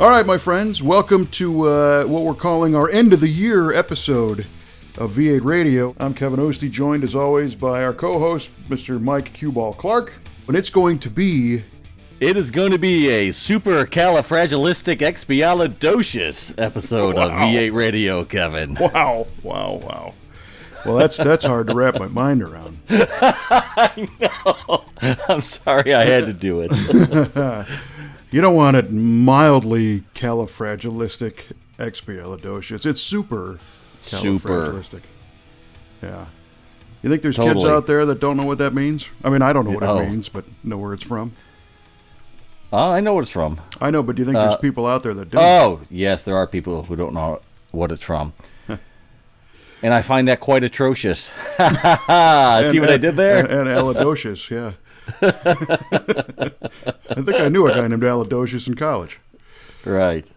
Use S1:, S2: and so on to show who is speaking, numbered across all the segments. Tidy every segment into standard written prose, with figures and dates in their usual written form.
S1: All right, my friends, welcome to what we're calling our end of the year episode of V8 Radio. I'm Kevin Ostie, joined as always by our co-host, Mr. Mike Q-Ball Clark. And it's going to be...
S2: It is going to be a supercalifragilisticexpialidocious episode of V8 Radio, Kevin.
S1: Wow. Well, that's hard to wrap my mind around.
S2: I know. I'm sorry I had to do it.
S1: You don't want it mildly califragilistic-expialidocious. It's super califragilistic. Yeah. You think there's kids out there that don't know what that means? I mean, I don't know what it means, but know where it's from.
S2: I know what it's from.
S1: I know, but do you think there's people out there that don't?
S2: Oh, yes, there are people who don't know what it's from. And I find that quite atrocious. See what I did there?
S1: And alidocious, yeah. I think I knew a guy named Alidocious in college.
S2: Right.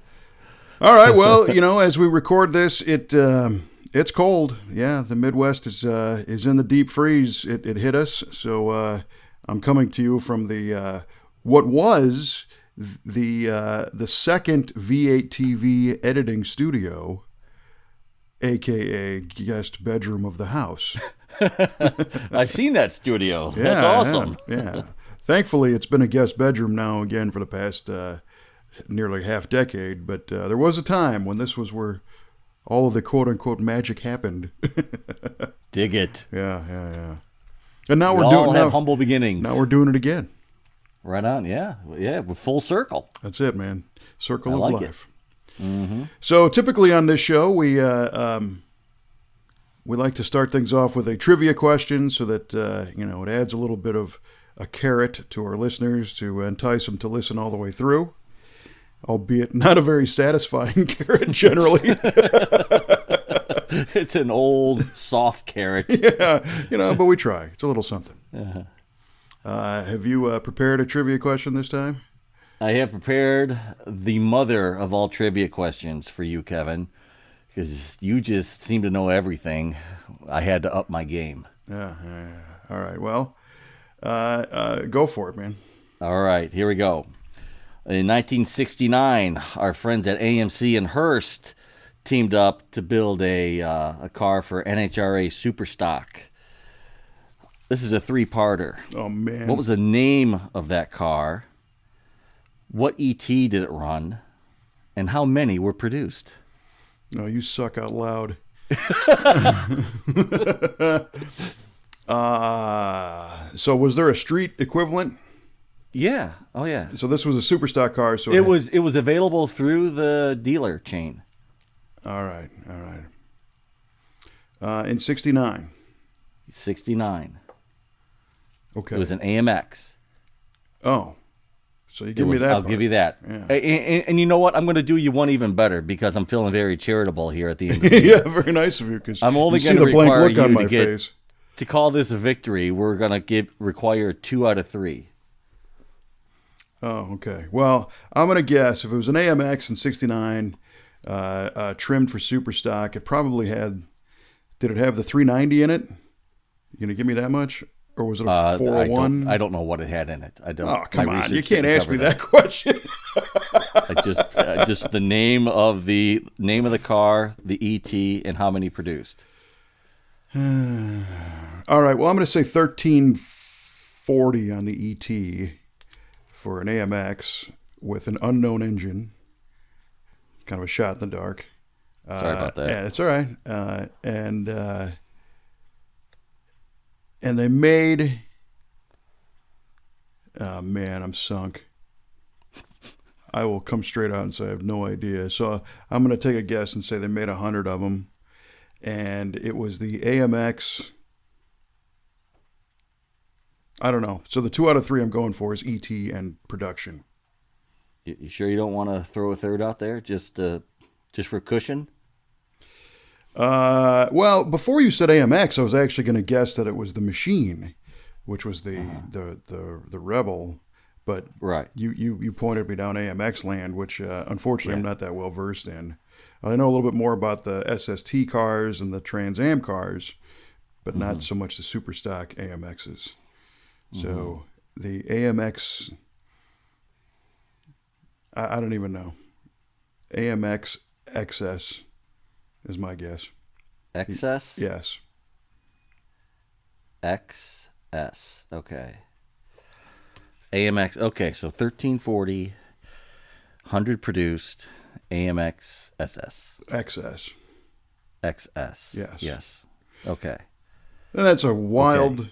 S1: All right. Well, as we record this, it's cold. Yeah, the Midwest is in the deep freeze. It hit us. So I'm coming to you from the what was the second V8 TV editing studio, aka guest bedroom of the house.
S2: I've seen that studio.
S1: Yeah,
S2: that's awesome.
S1: Yeah. Thankfully, it's been a guest bedroom now again for the past nearly half decade. But there was a time when this was where all of the quote-unquote magic happened.
S2: Dig it.
S1: Yeah. And now
S2: we all have humble beginnings.
S1: Now we're doing it again.
S2: Right on. Yeah. We're full circle.
S1: That's it, man. Circle of life.
S2: Mm-hmm.
S1: So typically on this show, we like to start things off with a trivia question so that, it adds a little bit of a carrot to our listeners to entice them to listen all the way through, albeit not a very satisfying carrot generally.
S2: It's an old, soft carrot.
S1: Yeah, but we try. It's a little something.
S2: Uh-huh.
S1: Have you prepared a trivia question this time?
S2: I have prepared the mother of all trivia questions for you, Kevin. Because you just seem to know everything. I had to up my game.
S1: Yeah. All right. Well, go for it, man.
S2: All right. Here we go. In 1969, our friends at AMC and Hearst teamed up to build a car for NHRA Superstock. This is a three-parter.
S1: Oh, man.
S2: What was the name of that car? What ET did it run? And how many were produced?
S1: No, you suck out loud. So was there a street equivalent?
S2: Yeah. Oh, yeah.
S1: So this was a Superstock car. So
S2: it was available through the dealer chain.
S1: All right. In 69.
S2: 69.
S1: Okay.
S2: It was an AMX.
S1: Oh. So you give me that.
S2: I'll give you that.
S1: Yeah.
S2: And you know what? I'm going to do you one even better because I'm feeling very charitable here at the end of the year.
S1: Yeah, very nice of you. Because
S2: I'm only
S1: going
S2: to
S1: the blank
S2: require
S1: look on
S2: you
S1: my face.
S2: To call this a victory, we're going to require 2 out of 3.
S1: Oh, okay. Well, I'm going to guess if it was an AMX in 69, trimmed for Superstock, it probably had, did it have the 390 in it? You going to give me that much? Or was it a 401?
S2: I don't know what it had in it. I don't.
S1: Oh, come on! You can't ask me that question.
S2: I just the name of the car, the ET, and how many produced.
S1: All right. Well, I'm going to say 1340 on the ET for an AMX with an unknown engine. It's kind of a shot in the dark.
S2: Sorry about that.
S1: Yeah, it's all right. And they made, oh man, I'm sunk. I will come straight out and say I have no idea. So I'm going to take a guess and say they made 100 of them. And it was the AMX. I don't know. So the 2 out of 3 I'm going for is ET and production.
S2: You sure you don't want to throw a third out there just for cushion?
S1: Well, before you said AMX, I was actually going to guess that it was the Machine, which was the Rebel. But
S2: right,
S1: you pointed me down AMX land, which unfortunately I'm not that well versed in. I know a little bit more about the SST cars and the Trans Am cars, but not so much the Superstock AMXs. So the AMX, I don't even know. AMX XS is my guess.
S2: XS?
S1: Yes.
S2: XS. Okay. AMX. Okay, so 1340, 100 produced, AMX SS.
S1: XS.
S2: XS.
S1: Yes.
S2: Yes. Okay.
S1: And that's a wild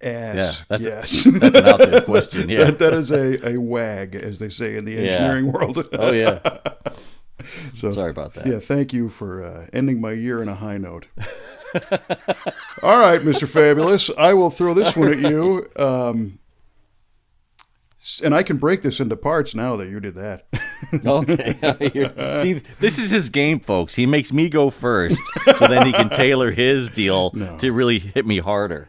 S1: ass.
S2: Yeah, that's
S1: yes.
S2: That's an out there question. Yeah.
S1: that is a wag, as they say in the engineering world.
S2: Oh, yeah.
S1: So,
S2: sorry about that.
S1: Yeah, thank you for ending my year on a high note. All right, Mr. Fabulous. I will throw this one at you. And I can break this into parts now that you did that.
S2: Okay. See, this is his game, folks. He makes me go first, so then he can tailor his deal to really hit me harder.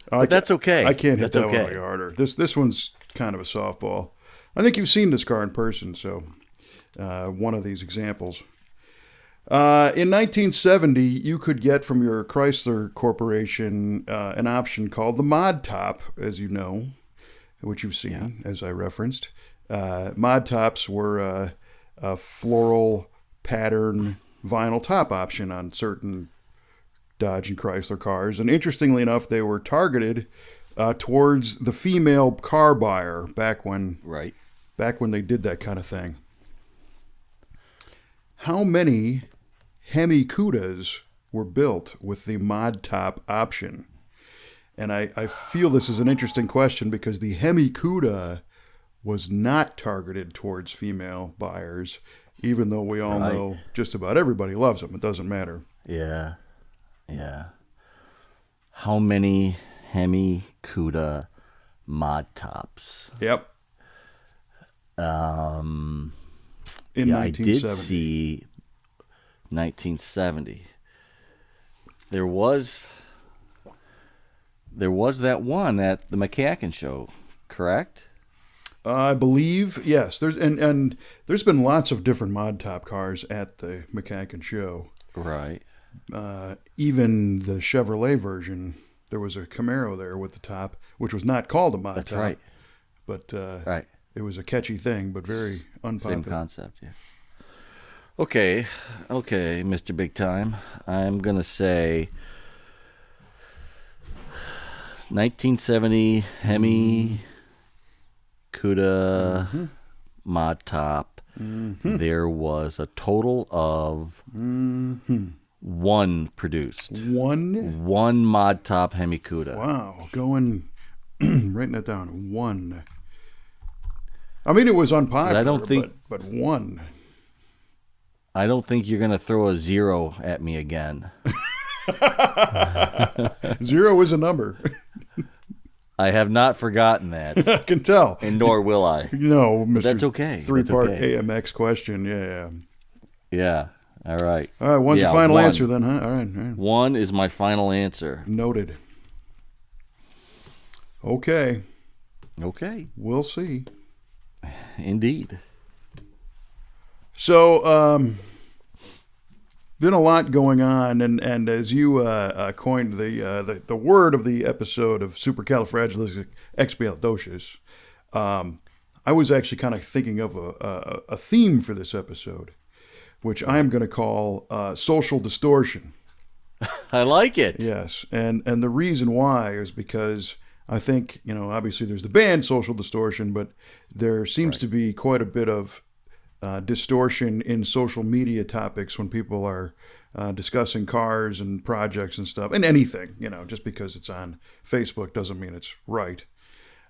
S2: But that's okay.
S1: I can't hit
S2: that's
S1: that one any harder. This one's kind of a softball. I think you've seen this car in person, so one of these examples. In 1970, you could get from your Chrysler Corporation an option called the Mod Top, as you know, which you've seen, as I referenced. Mod Tops were a floral pattern vinyl top option on certain Dodge and Chrysler cars. And interestingly enough, they were targeted towards the female car buyer back when they did that kind of thing. How many Hemi Cudas were built with the Mod Top option? And I feel this is an interesting question because the Hemi Cuda was not targeted towards female buyers, even though we all know just about everybody loves them. It doesn't matter.
S2: Yeah. Yeah. How many Hemi Cuda Mod Tops?
S1: Yep. In 1970.
S2: I did see 1970. There was that one at the McCacken show, correct?
S1: I believe, yes. There's been lots of different Mod Top cars at the McCacken show.
S2: Right.
S1: Even the Chevrolet version, there was a Camaro there with the top, which was not called a Mod Top.
S2: That's right.
S1: But
S2: right.
S1: It was a catchy thing, but very unpopular.
S2: Same concept, yeah. Okay, Mr. Big Time. I'm going to say 1970 Hemi Cuda Mod Top. There was a total of one produced. One Mod Top Hemi Cuda.
S1: Wow, writing that down. One. I mean, it was unpopular, but one.
S2: I don't think you're going to throw a zero at me again.
S1: Zero is a number.
S2: I have not forgotten that.
S1: I can tell.
S2: And nor will I.
S1: No, Mr.
S2: That's okay.
S1: Three-part AMX question. Yeah.
S2: Yeah. All right.
S1: All right, one's your final answer then, huh? All right.
S2: One is my final answer.
S1: Noted. Okay. We'll see.
S2: Indeed.
S1: So, been a lot going on, and as you coined the word of the episode of supercalifragilisticexpialidocious, I was actually kind of thinking of a theme for this episode, which I'm going to call social distortion.
S2: I like it.
S1: Yes, and the reason why is because I think, obviously there's the band Social Distortion, but there seems to be quite a bit of distortion in social media topics when people are discussing cars and projects and stuff, and anything, just because it's on Facebook doesn't mean it's right.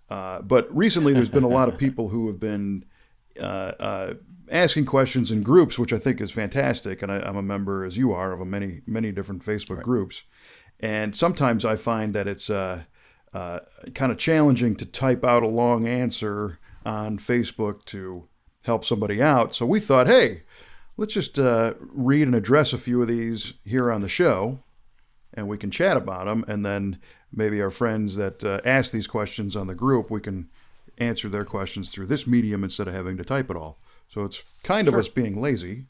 S1: But recently there's been a lot of people who have been asking questions in groups, which I think is fantastic, and I'm a member, as you are, of many, many different Facebook groups. And sometimes I find that it's kind of challenging to type out a long answer on Facebook to help somebody out. So we thought, hey, let's just read and address a few of these here on the show, and we can chat about them. And then maybe our friends that ask these questions on the group, we can answer their questions through this medium instead of having to type it all. So it's kind of us being lazy.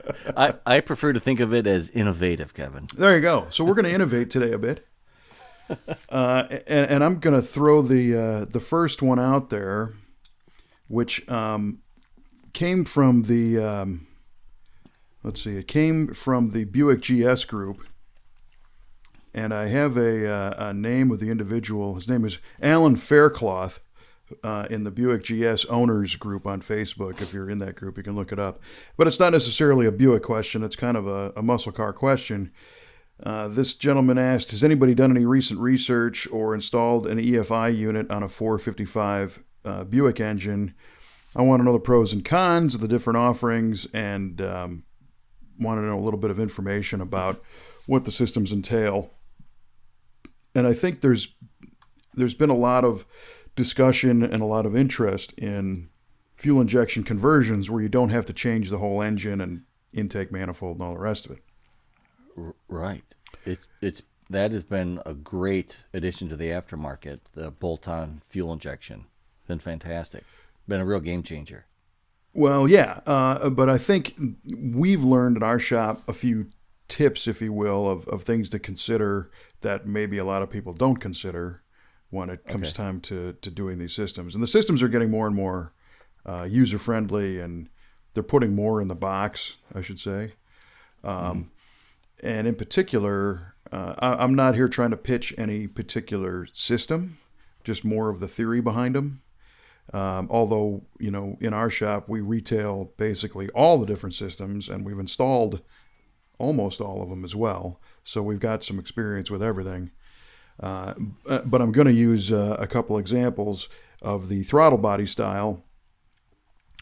S2: I prefer to think of it as innovative, Kevin.
S1: There you go. So we're going to innovate today a bit. And I'm going to throw the first one out there, which came from the let's see, it came from the Buick GS group, and I have a name of the individual. His name is Alan Faircloth. In the Buick GS owners group on Facebook. If you're in that group, you can look it up. But it's not necessarily a Buick question. It's kind of a muscle car question. This gentleman asked, has anybody done any recent research or installed an EFI unit on a 455 Buick engine? I want to know the pros and cons of the different offerings, and want to know a little bit of information about what the systems entail. And I think there's been a lot of discussion and a lot of interest in fuel injection conversions where you don't have to change the whole engine and intake manifold and all the rest of it.
S2: Right. It's that has been a great addition to the aftermarket. The bolt-on fuel injection been fantastic. Been a real game changer.
S1: Well, yeah, but I think we've learned in our shop a few tips, if you will, of things to consider that maybe a lot of people don't consider when it comes time to doing these systems. And the systems are getting more and more user-friendly, and they're putting more in the box, I should say. And in particular, I'm not here trying to pitch any particular system, just more of the theory behind them. Although, in our shop, we retail basically all the different systems, and we've installed almost all of them as well. So we've got some experience with everything. But I'm going to use a couple examples of the throttle body style,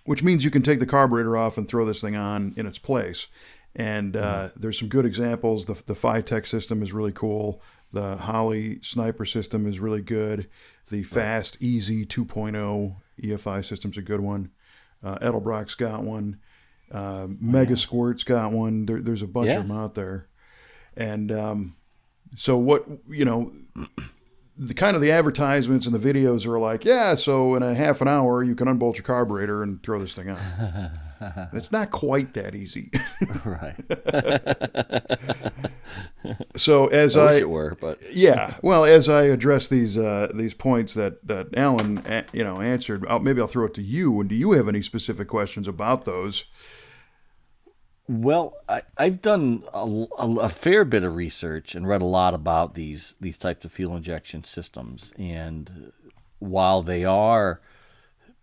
S1: which means you can take the carburetor off and throw this thing on in its place. And there's some good examples. The Phytech system is really cool. The Holley Sniper system is really good. The Fast Easy 2.0 EFI system's a good one. Edelbrock's got one. Mega Squirt's got one. There's a bunch of them out there. And so what, the kind of the advertisements and the videos are like, so in a half an hour you can unbolt your carburetor and throw this thing on. It's not quite that easy.
S2: Right.
S1: So as
S2: I wish it were, but
S1: as I address these points that Alan answered, maybe I'll throw it to you. And do you have any specific questions about those?
S2: Well, I've done a fair bit of research and read a lot about these types of fuel injection systems. And while they are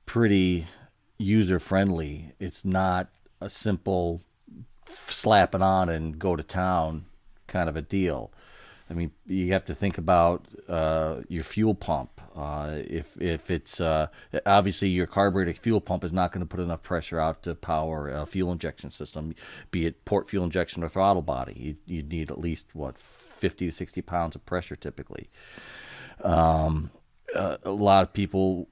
S2: pretty user-friendly, it's not a simple slap it on and go to town kind of a deal. I mean, you have to think about your fuel pump. If it's obviously your carburetor fuel pump is not going to put enough pressure out to power a fuel injection system, be it port fuel injection or throttle body. You need at least 50 to 60 pounds of pressure typically. A lot of people,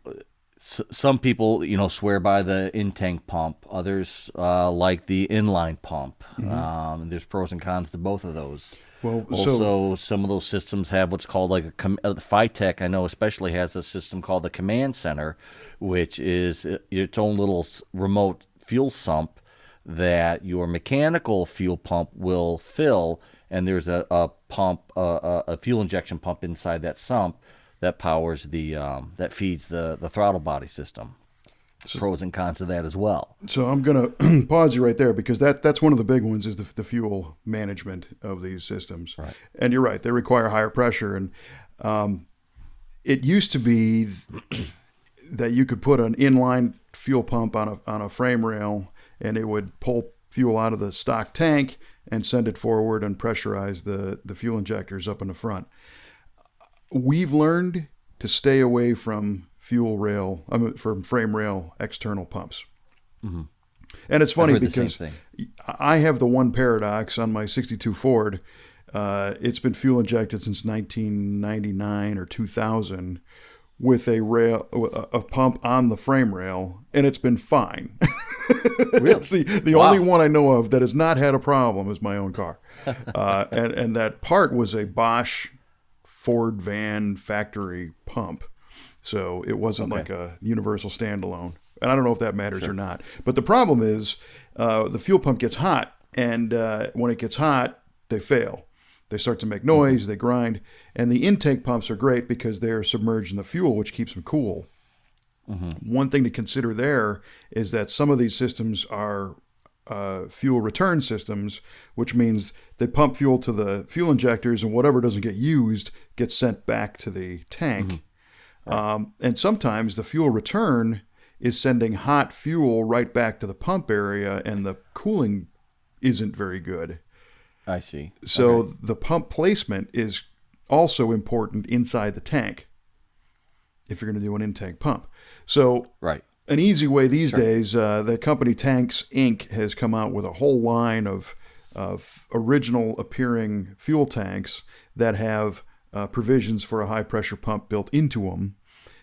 S2: some people, swear by the in-tank pump. Others like the inline pump. There's pros and cons to both of those.
S1: Well,
S2: also, some of those systems have what's called like Phytech, I know especially, has a system called the Command Center, which is its own little remote fuel sump that your mechanical fuel pump will fill, and there's a pump, a fuel injection pump inside that sump that powers that feeds the throttle body system. Pros and cons of that as well.
S1: So I'm going to pause you right there, because that's one of the big ones is the fuel management of these systems.
S2: Right.
S1: And you're right, they require higher pressure. And it used to be that you could put an inline fuel pump on a frame rail, and it would pull fuel out of the stock tank and send it forward and pressurize the fuel injectors up in the front. We've learned to stay away from from frame rail external pumps. Mm-hmm. And it's funny because I have the one paradox on my 62 Ford. It's been fuel injected since 1999 or 2000 with a pump on the frame rail, and it's been fine. Really? It's the only one I know of that has not had a problem is my own car. And that part was a Bosch Ford van factory pump. So it wasn't like a universal standalone. And I don't know if that matters or not. But the problem is the fuel pump gets hot. And when it gets hot, they fail. They start to make noise, they grind. And the intake pumps are great because they're submerged in the fuel, which keeps them cool. One thing to consider there is that some of these systems are fuel return systems, which means they pump fuel to the fuel injectors, and whatever doesn't get used gets sent back to the tank. And sometimes the fuel return is sending hot fuel right back to the pump area, and the cooling isn't very good.
S2: I see.
S1: So the pump placement is also important inside the tank if you're going to do an in-tank pump. So an easy way these days, the company Tanks Inc. has come out with a whole line of original appearing fuel tanks that have provisions for a high-pressure pump built into them.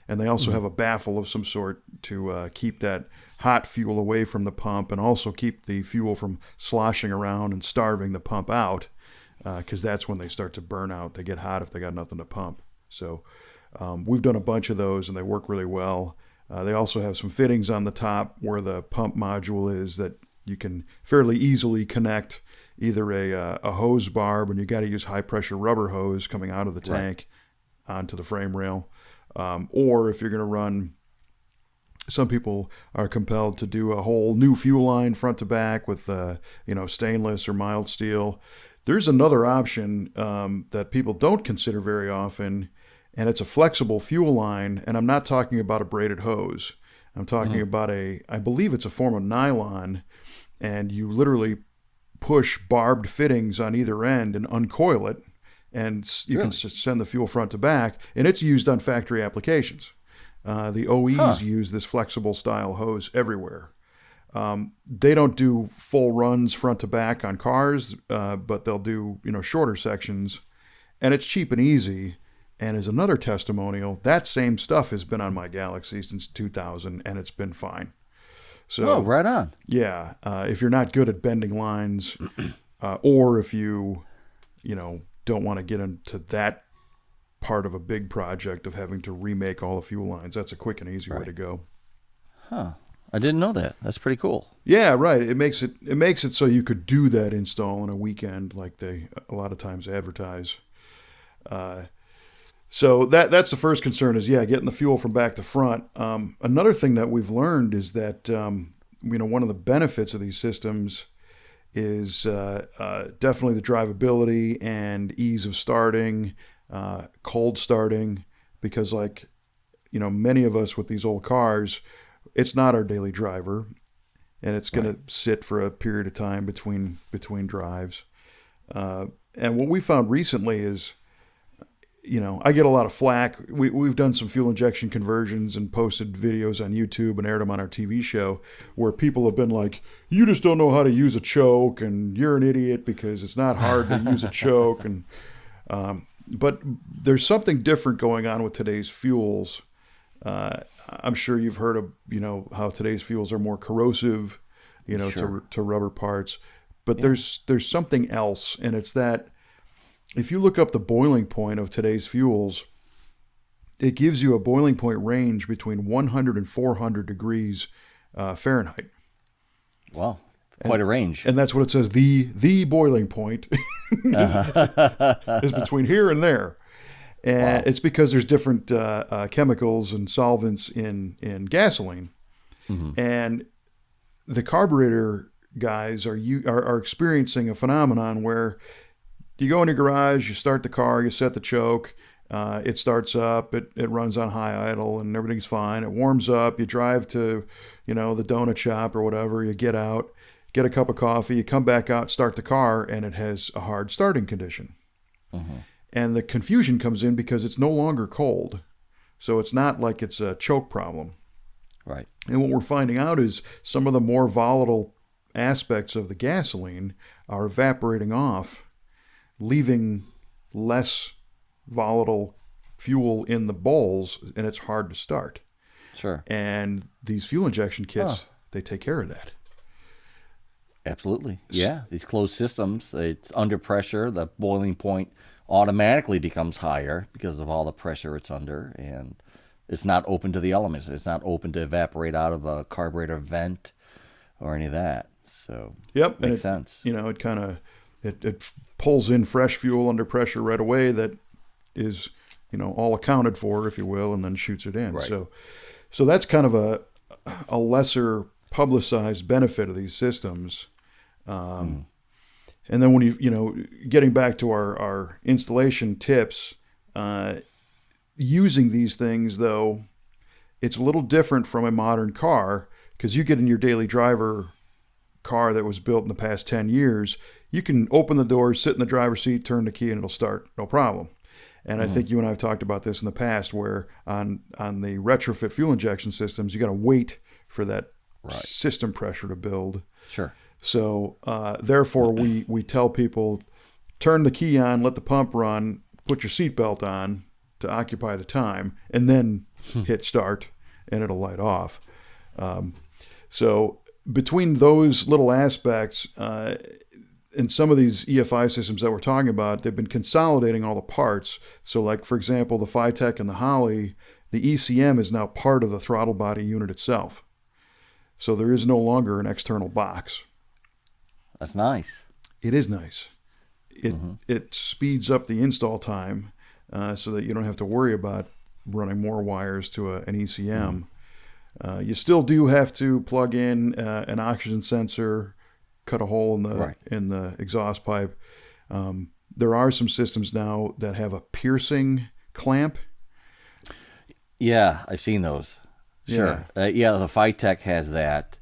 S1: And they also have a baffle of some sort to keep that hot fuel away from the pump and also keep the fuel from sloshing around and starving the pump out, because that's when they start to burn out. They get hot if they got nothing to pump. So we've done a bunch of those, and they work really well. They also have some fittings on the top where the pump module is that you can fairly easily connect either a hose barb, and you got to use high-pressure rubber hose coming out of the tank onto the frame rail. Or if you're going to run, some people are compelled to do a whole new fuel line front to back with, stainless or mild steel. There's another option that people don't consider very often, and it's a flexible fuel line. And I'm not talking about a braided hose. I'm talking about I believe it's a form of nylon, and you literally push barbed fittings on either end and uncoil it. And you can send the fuel front to back, and it's used on factory applications. The OEs use this flexible style hose everywhere. They don't do full runs front to back on cars, but they'll do shorter sections, and it's cheap and easy. And as another testimonial, that same stuff has been on my Galaxy since 2000, and it's been fine. So,
S2: right on.
S1: Yeah, if you're not good at bending lines, or if you don't want to get into that part of a big project of having to remake all the fuel lines, that's a quick and easy way to go.
S2: I didn't know that. That's pretty cool.
S1: Yeah, right. It makes it so you could do that install in a weekend, like they a lot of times advertise. So that's the first concern is getting the fuel from back to front. Another thing that we've learned is that one of the benefits of these systems is definitely the drivability and ease of starting, cold starting, because many of us with these old cars, it's not our daily driver, and it's going to sit for a period of time between drives. And what we found recently is, I get a lot of flack. We've done some fuel injection conversions and posted videos on YouTube and aired them on our TV show where people have been like, you just don't know how to use a choke, and you're an idiot because it's not hard to use a choke. And but there's something different going on with today's fuels. I'm sure you've heard of, how today's fuels are more corrosive, to rubber parts. But there's something else, and it's that if you look up the boiling point of today's fuels, it gives you a boiling point range between 100 and 400 degrees Fahrenheit.
S2: Wow, quite a range.
S1: And that's what it says. The boiling point is between here and there. And it's because there's different chemicals and solvents in gasoline. And the carburetor guys are experiencing a phenomenon where you go in your garage, you start the car, you set the choke, it starts up, it runs on high idle, and everything's fine. It warms up, you drive to, the donut shop or whatever, you get out, get a cup of coffee, you come back out, start the car, and it has a hard starting condition. And the confusion comes in because it's no longer cold. So it's not like it's a choke problem.
S2: Right.
S1: And what we're finding out is some of the more volatile aspects of the gasoline are evaporating off, leaving less volatile fuel in the bowls, and it's hard to start.
S2: Sure.
S1: And these fuel injection kits, they take care of that.
S2: Absolutely. Yeah. These closed systems, it's under pressure. The boiling point automatically becomes higher because of all the pressure it's under, and it's not open to the elements. It's not open to evaporate out of a carburetor vent or any of that. So
S1: yep,
S2: makes sense.
S1: It kind of it pulls in fresh fuel under pressure right away that is all accounted for, if you will, and then shoots it in.
S2: Right.
S1: So that's kind of a lesser publicized benefit of these systems. And then when getting back to our installation tips, using these things, though, it's a little different from a modern car, because you get in your daily driver car that was built in the past 10 years, you can open the doors, sit in the driver's seat, turn the key, and it'll start, no problem. And I think you and I have talked about this in the past, where on the retrofit fuel injection systems, you got to wait for that system pressure to build.
S2: Sure.
S1: So therefore, we tell people, turn the key on, let the pump run, put your seatbelt on to occupy the time, and then hit start, and it'll light off. So between those little aspects, in some of these EFI systems that we're talking about, they've been consolidating all the parts. So like, for example, the Phytech and the Holley, the ECM is now part of the throttle body unit itself. So there is no longer an external box.
S2: That's nice.
S1: It is nice. It speeds up the install time so that you don't have to worry about running more wires to an ECM. You still do have to plug in an oxygen sensor, cut a hole in the exhaust pipe. There are some systems now that have a piercing clamp.
S2: Yeah, I've seen those. Sure.
S1: Yeah.
S2: The Phytech has that.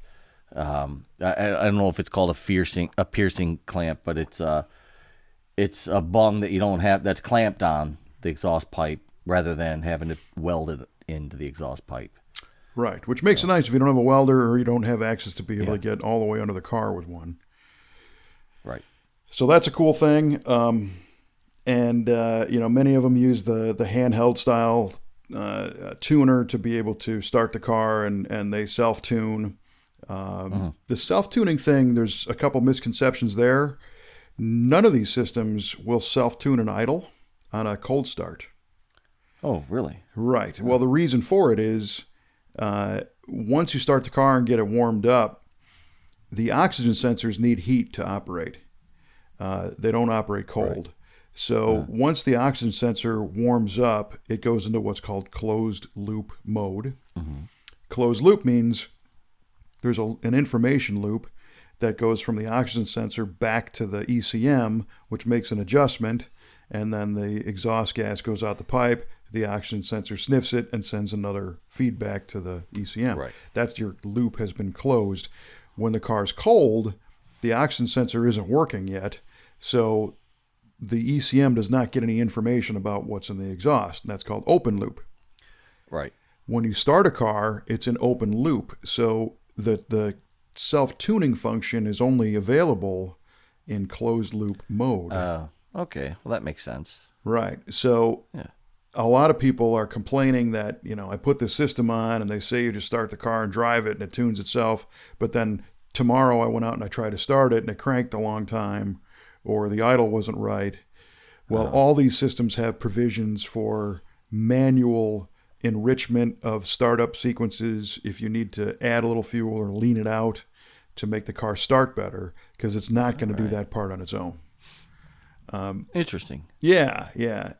S2: I don't know if it's called a piercing clamp, but it's a bung that you don't have, that's clamped on the exhaust pipe rather than having it welded into the exhaust pipe.
S1: Right, which makes it nice if you don't have a welder or you don't have access to be able to get all the way under the car with one.
S2: Right.
S1: So that's a cool thing. And many of them use the handheld style tuner to be able to start the car, and they self-tune. The self-tuning thing, there's a couple misconceptions there. None of these systems will self-tune an idle on a cold start.
S2: Oh, really?
S1: Right. Well, the reason for it is once you start the car and get it warmed up, the oxygen sensors need heat to operate. They don't operate cold. Right. So once the oxygen sensor warms up, it goes into what's called closed loop mode. Closed loop means there's an information loop that goes from the oxygen sensor back to the ECM, which makes an adjustment, and then the exhaust gas goes out the pipe. The oxygen sensor sniffs it and sends another feedback to the ECM.
S2: Right.
S1: That's your loop has been closed. When the car's cold, the oxygen sensor isn't working yet, so the ECM does not get any information about what's in the exhaust. And that's called open loop.
S2: Right.
S1: When you start a car, it's an open loop. So the self-tuning function is only available in closed loop mode.
S2: Okay. Well, that makes sense.
S1: Right. So a lot of people are complaining that, I put this system on and they say you just start the car and drive it and it tunes itself. But then tomorrow I went out and I tried to start it and it cranked a long time, or the idle wasn't right. Well, all these systems have provisions for manual enrichment of startup sequences if you need to add a little fuel or lean it out to make the car start better, because it's not going to do that part on its own.
S2: Interesting.
S1: Yeah.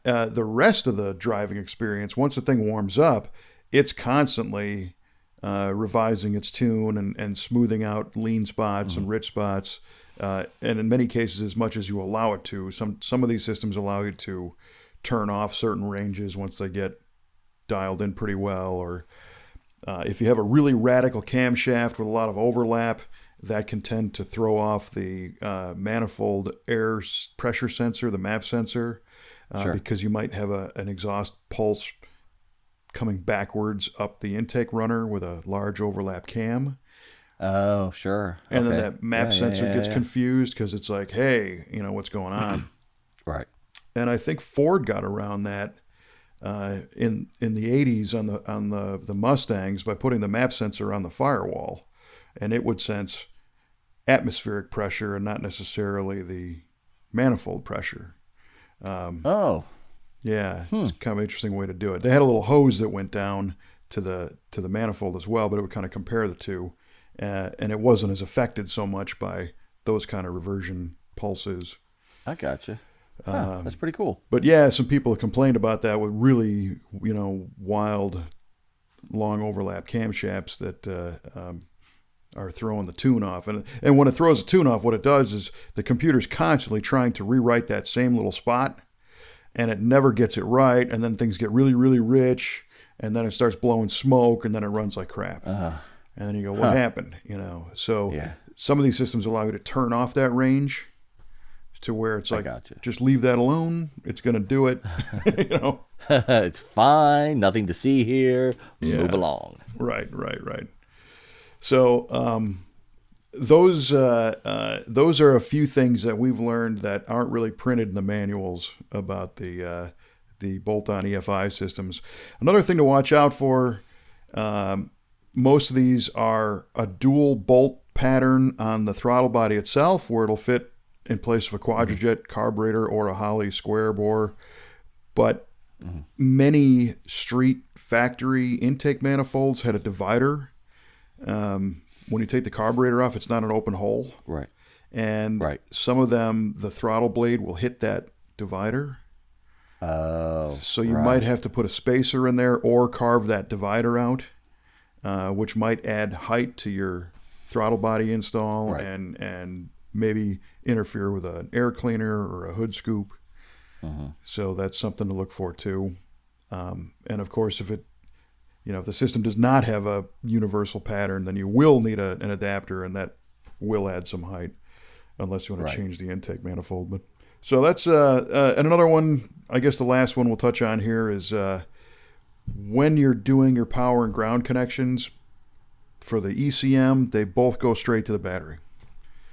S1: The rest of the driving experience, once the thing warms up, it's constantly revising its tune and smoothing out lean spots and rich spots. And in many cases, as much as you allow it to. Some of these systems allow you to turn off certain ranges once they get dialed in pretty well. Or if you have a really radical camshaft with a lot of overlap, that can tend to throw off the manifold air pressure sensor, the MAP sensor, because you might have an exhaust pulse coming backwards up the intake runner with a large overlap cam.
S2: Oh, sure.
S1: And then that MAP sensor gets confused because it's like, hey, what's going on?
S2: Right.
S1: And I think Ford got around that in the 80s on the Mustangs by putting the MAP sensor on the firewall, and it would sense atmospheric pressure and not necessarily the manifold pressure.
S2: Yeah.
S1: It's kind of an interesting way to do it. They had a little hose that went down to the manifold as well, but it would kind of compare the two. And it wasn't as affected so much by those kind of reversion pulses.
S2: I gotcha. That's pretty cool.
S1: But yeah, some people have complained about that with really, wild long overlap camshafts that are throwing the tune off. And when it throws the tune off, what it does is the computer's constantly trying to rewrite that same little spot, and it never gets it right, and then things get really, really rich, and then it starts blowing smoke, and then it runs like crap. And then you go, what happened? So some of these systems allow you to turn off that range to where it's like, just leave that alone. It's going to do it.
S2: It's fine. Nothing to see here. Move along.
S1: Right. So those are a few things that we've learned that aren't really printed in the manuals about the bolt-on EFI systems. Another thing to watch out for, most of these are a dual bolt pattern on the throttle body itself, where it'll fit in place of a quadrajet carburetor or a Holley square bore. But many street factory intake manifolds had a divider. When you take the carburetor off, it's not an open hole.
S2: Right.
S1: And some of them, the throttle blade will hit that divider.
S2: Oh.
S1: So you might have to put a spacer in there or carve that divider out, which might add height to your throttle body install and maybe interfere with an air cleaner or a hood scoop. So that's something to look for too. And of course, if the system does not have a universal pattern, then you will need an adapter, and that will add some height, unless you want to change the intake manifold. But so that's and another one. I guess the last one we'll touch on here is when you're doing your power and ground connections for the ECM, they both go straight to the battery.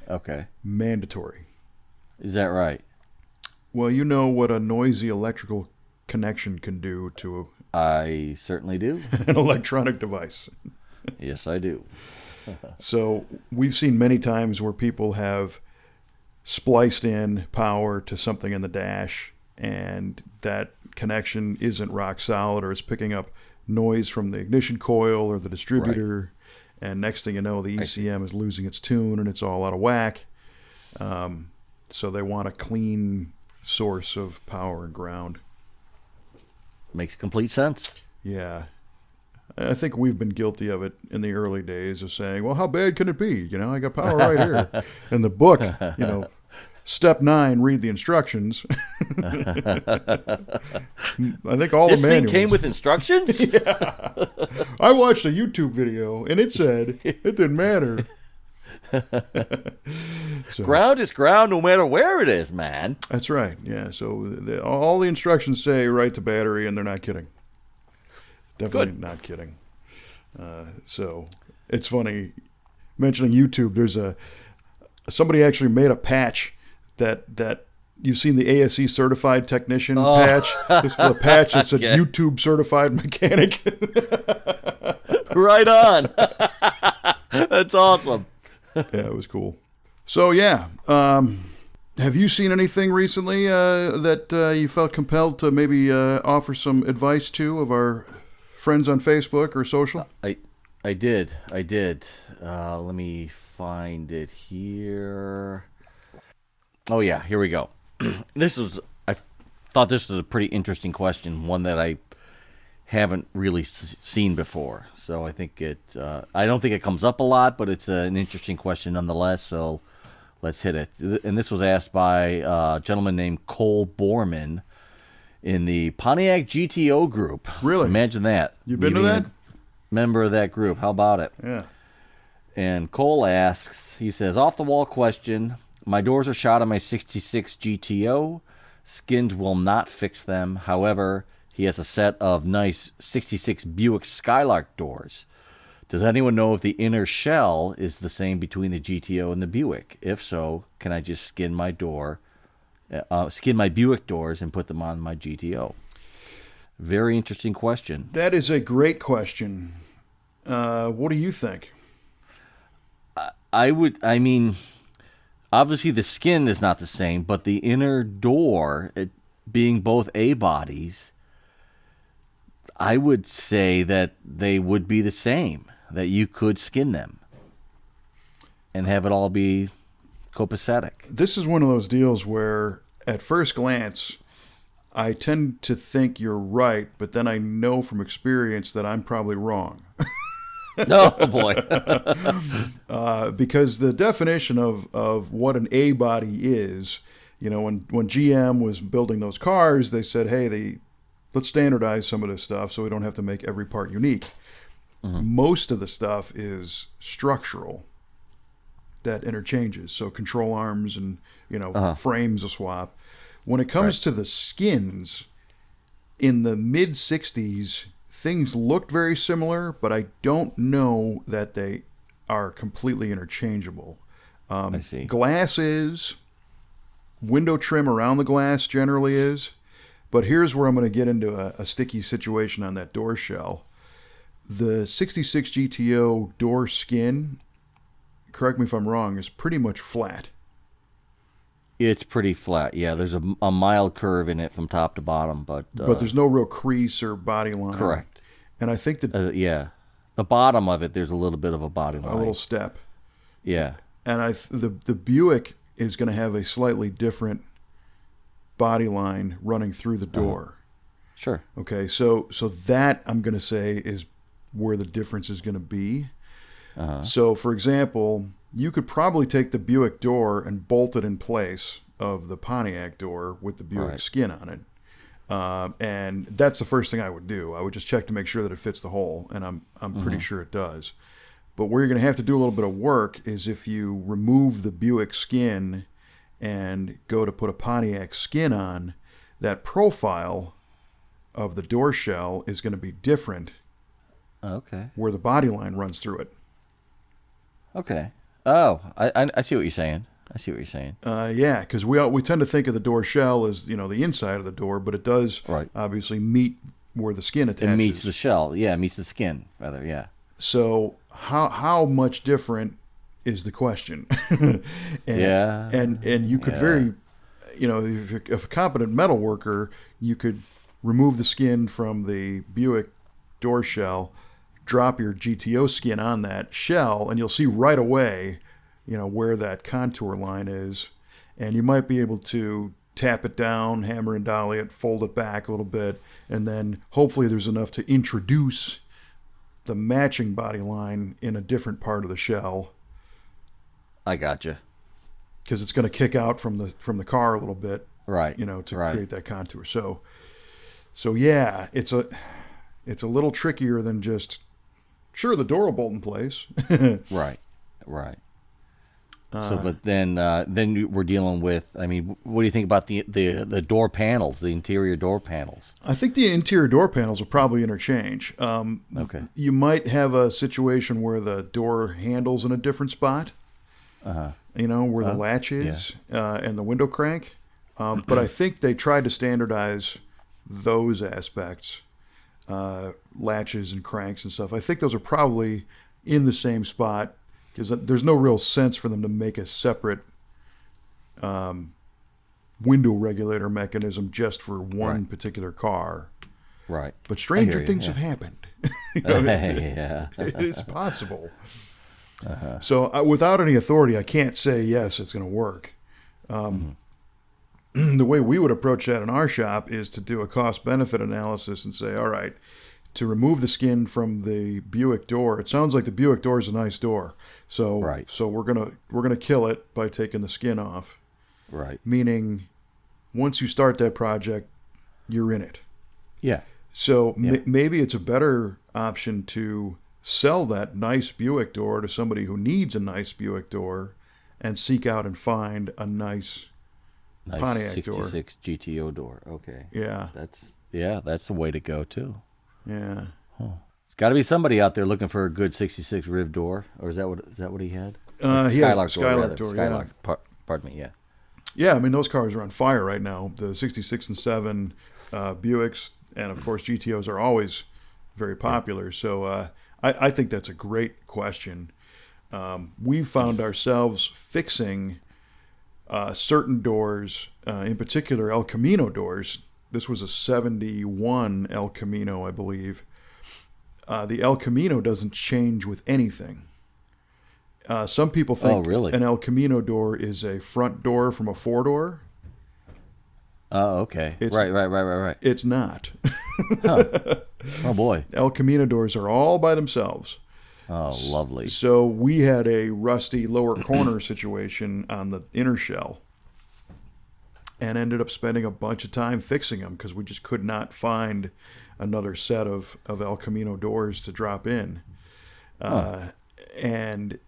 S2: Okay.
S1: Mandatory.
S2: Is that right?
S1: Well, you know what a noisy electrical connection can do to
S2: I certainly do.
S1: an electronic device.
S2: Yes, I do.
S1: So we've seen many times where people have spliced in power to something in the dash, and that connection isn't rock solid, or it's picking up noise from the ignition coil or the distributor. And next thing you know, the ECM is losing its tune and it's all out of whack. So they want a clean source of power and ground.
S2: Makes complete sense.
S1: Yeah. I think we've been guilty of it in the early days of saying, well, how bad can it be? I got power right here. In the book, step 9, read the instructions. I think all
S2: this
S1: the manuals. This
S2: thing came with instructions?
S1: Yeah. I watched a YouTube video, and it said it didn't matter. So,
S2: ground is ground no matter where it is, man.
S1: That's right. Yeah. So all the instructions say right to battery, and they're not kidding. Definitely not kidding. So it's funny mentioning YouTube. There's somebody actually made a patch that you've seen the ASE certified technician patch. This was a patch that said YouTube certified mechanic.
S2: Right on. That's awesome.
S1: Yeah, it was cool. So yeah, have you seen anything recently that you felt compelled to maybe offer some advice to of our friends on Facebook or social?
S2: I did. Let me find it here. Oh yeah, here we go. I thought this was a pretty interesting question, one that I haven't really seen before. So I think I don't think it comes up a lot, but it's an interesting question nonetheless. So let's hit it. And this was asked by a gentleman named Cole Borman in the Pontiac GTO group.
S1: Really?
S2: Imagine that.
S1: You've been to that?
S2: Member of that group. How about it?
S1: Yeah.
S2: And Cole asks, he says, off the wall question, my doors are shot on my 66 GTO. Skins will not fix them. However, he has a set of nice 66 Buick Skylark doors. Does anyone know if the inner shell is the same between the GTO and the Buick? If so, can I just skin my Buick doors and put them on my GTO? Very interesting question.
S1: That is a great question. What do you think?
S2: Obviously the skin is not the same, but the inner door, it being both A bodies, I would say that they would be the same, that you could skin them and have it all be copacetic.
S1: This is one of those deals where, at first glance, I tend to think you're right, but then I know from experience that I'm probably wrong.
S2: Oh boy.
S1: Because the definition of what an A body is, when GM was building those cars, they said, hey, let's standardize some of this stuff so we don't have to make every part unique. Most of the stuff is structural that interchanges. So control arms and, frames a swap. When it comes to the skins, in the mid 60s, things looked very similar, but I don't know that they are completely interchangeable.
S2: I see.
S1: Glass is, window trim around the glass generally is, but here's where I'm going to get into a sticky situation on that door shell. The 66 GTO door skin, correct me if I'm wrong, is pretty much flat.
S2: It's pretty flat. Yeah, there's a mild curve in it from top to bottom, but
S1: there's no real crease or body line.
S2: Correct.
S1: And I think that
S2: the bottom of it, there's a little bit of a body line,
S1: a little step.
S2: Yeah.
S1: And the Buick is going to have a slightly different body line running through the door.
S2: Sure.
S1: Okay, so that I'm going to say is where the difference is going to be. So, for example, you could probably take the Buick door and bolt it in place of the Pontiac door with the Buick skin on it. And that's the first thing I would do. I would just check to make sure that it fits the hole, and I'm pretty sure it does. But where you're going to have to do a little bit of work is if you remove the Buick skin and go to put a Pontiac skin on, that profile of the door shell is going to be different.
S2: Okay.
S1: Where the body line runs through it.
S2: Okay. Oh, I see what you're saying.
S1: Yeah, because we tend to think of the door shell as the inside of the door, but it does obviously meet where the skin attaches.
S2: It meets the shell. Yeah, it meets the skin rather. Yeah.
S1: So how much different is the question? And you could very, if a competent metal worker, you could remove the skin from the Buick door shell, drop your GTO skin on that shell, and you'll see right away, where that contour line is, and you might be able to tap it down, hammer and dolly it, fold it back a little bit, and then hopefully there's enough to introduce the matching body line in a different part of the shell.
S2: I gotcha.
S1: Because it's going to kick out from the car a little bit,
S2: right?
S1: To create that contour. So yeah, it's a little trickier than just. Sure, the door will bolt in place.
S2: Right. But then we're dealing with. I mean, what do you think about the door panels, the interior door panels?
S1: I think the interior door panels will probably interchange.
S2: Okay.
S1: You might have a situation where the door handle's in a different spot. Where the latch is and the window crank. But I think they tried to standardize those aspects. Latches and cranks and stuff. I think those are probably in the same spot because there's no real sense for them to make a separate window regulator mechanism just for one particular car.
S2: Right.
S1: But stranger things have happened. It is possible. So without any authority, I can't say, yes, it's going to work. The way we would approach that in our shop is to do a cost-benefit analysis and say, all right, to remove the skin from the Buick door, it sounds like the Buick door is a nice door. So so we're gonna kill it by taking the skin off.
S2: Right.
S1: Meaning, once you start that project, you're in it.
S2: Yeah.
S1: So maybe it's a better option to sell that nice Buick door to somebody who needs a nice Buick door and seek out and find a nice Pontiac
S2: 66 door. GTO door. Okay.
S1: Yeah.
S2: That's the way to go too.
S1: Yeah.
S2: Huh. It's got to be somebody out there looking for a good 66 Riv door, or is that what he had? Skylark door. Skylark.
S1: Yeah.
S2: Pardon me. Yeah.
S1: Yeah. I mean, those cars are on fire right now. The 66 and 7 Buicks, and of course GTOs are always very popular. Yeah. So I think that's a great question. We found ourselves fixing certain doors, in particular El Camino doors. This was a 71 El Camino, I believe. The El Camino doesn't change with anything. Some people think an El Camino door is a front door from a four-door.
S2: Oh, okay.
S1: It's,
S2: Right.
S1: It's not.
S2: Huh. Oh, boy.
S1: El Camino doors are all by themselves.
S2: Oh, lovely.
S1: So we had a rusty lower corner situation on the inner shell and ended up spending a bunch of time fixing them because we just could not find another set of El Camino doors to drop in. And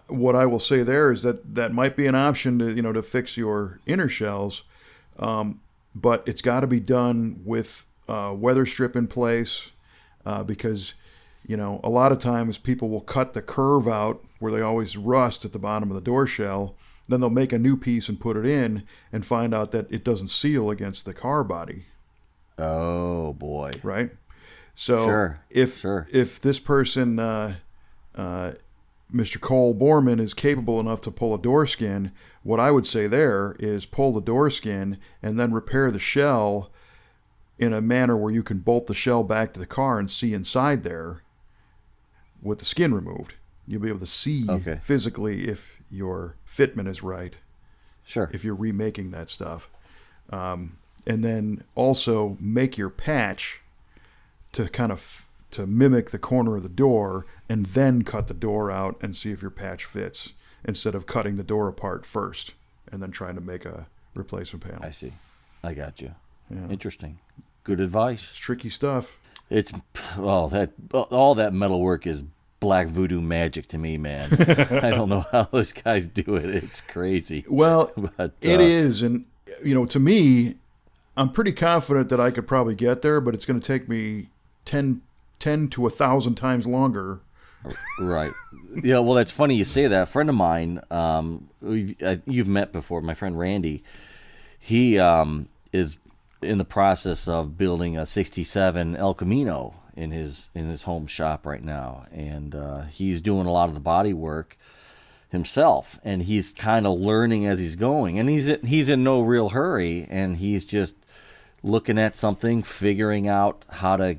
S1: what I will say there is that might be an option to fix your inner shells, but it's got to be done with weather strip in place because a lot of times people will cut the curve out where they always rust at the bottom of the door shell. Then they'll make a new piece and put it in and find out that it doesn't seal against the car body.
S2: Oh, boy.
S1: Right? So
S2: Sure.
S1: if this person, Mr. Cole Borman, is capable enough to pull a door skin, what I would say there is pull the door skin and then repair the shell in a manner where you can bolt the shell back to the car and see inside there with the skin removed. You'll be able to see physically if your fitment is right.
S2: Sure.
S1: If you're remaking that stuff. And then also make your patch to to mimic the corner of the door and then cut the door out and see if your patch fits instead of cutting the door apart first and then trying to make a replacement panel.
S2: I see. I got you.
S1: Yeah.
S2: Interesting. Good advice.
S1: It's tricky stuff.
S2: It's all that metalwork is black voodoo magic to me, man. I don't know how those guys do it. It's crazy.
S1: Well, it is. And, to me, I'm pretty confident that I could probably get there, but it's going to take me 10 to 1,000 times longer.
S2: Right. Yeah, well, that's funny you say that. A friend of mine, you've met before, my friend Randy, he is in the process of building a 67 El Camino in his home shop right now, and he's doing a lot of the body work himself, and he's kind of learning as he's going, and he's in no real hurry, and he's just looking at something, figuring out how to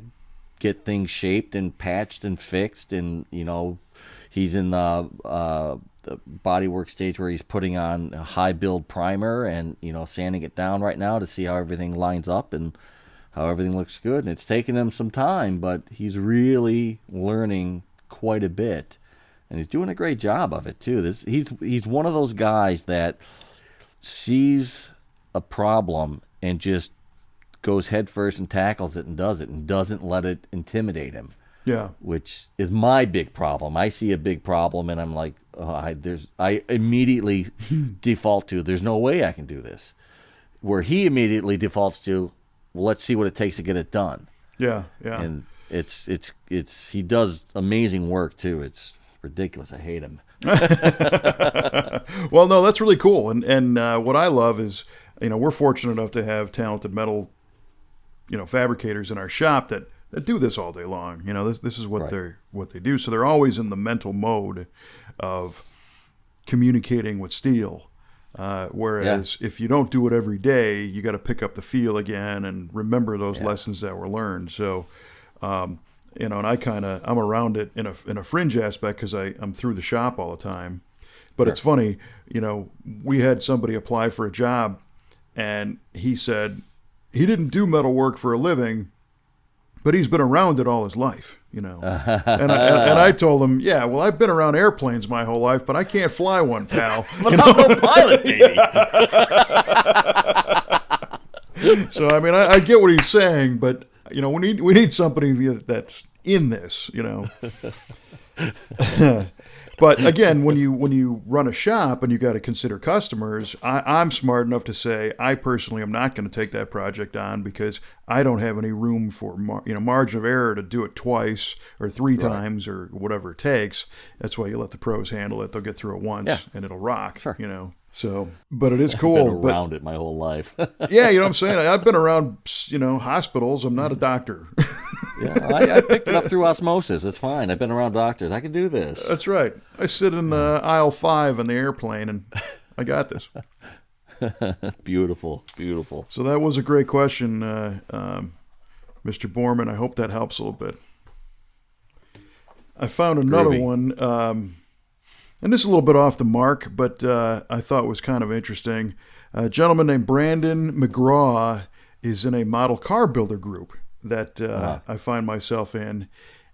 S2: get things shaped and patched and fixed, and he's in the body work stage where he's putting on a high build primer and sanding it down right now to see how everything lines up and how everything looks good. And it's taken him some time, but he's really learning quite a bit, and he's doing a great job of it too. He's one of those guys that sees a problem and just goes head first and tackles it and does it and doesn't let it intimidate him.
S1: Yeah.
S2: Which is my big problem. I see a big problem and I'm like, I immediately default to, there's no way I can do this. Where he immediately defaults to, well, let's see what it takes to get it done.
S1: Yeah.
S2: And it's he does amazing work too. It's ridiculous. I hate him.
S1: Well, no, that's really cool. And what I love is, we're fortunate enough to have talented metal, fabricators in our shop that do this all day long. This is what they do. So they're always in the mental mode of communicating with steel. Whereas if you don't do it every day, you got to pick up the feel again and remember those lessons that were learned. So, and I'm around it in a fringe aspect because I'm through the shop all the time. But it's funny, we had somebody apply for a job, and he said he didn't do metal work for a living, but he's been around it all his life, and I told him, yeah, well, I've been around airplanes my whole life, but I can't fly one, pal.
S2: But I'm no pilot, baby.
S1: So I get what he's saying, but we need somebody that's in this, But again, when you run a shop and you got to consider customers, I'm smart enough to say I personally am not going to take that project on because I don't have any room for margin of error to do it twice or three times or whatever it takes. That's why you let the pros handle it. They'll get through it once and it'll rock.
S2: Sure.
S1: So, but it is cool.
S2: I've been around it my whole life.
S1: Yeah, you know what I'm saying? I've been around, hospitals. I'm not a doctor.
S2: Yeah, I picked it up through osmosis. It's fine. I've been around doctors. I can do this.
S1: That's right. I sit in aisle 5 in the airplane, and I got this.
S2: Beautiful, beautiful.
S1: So that was a great question, Mr. Borman. I hope that helps a little bit. I found another one, and this is a little bit off the mark, but I thought was kind of interesting. A gentleman named Brandon McGraw is in a model car builder group that I find myself in.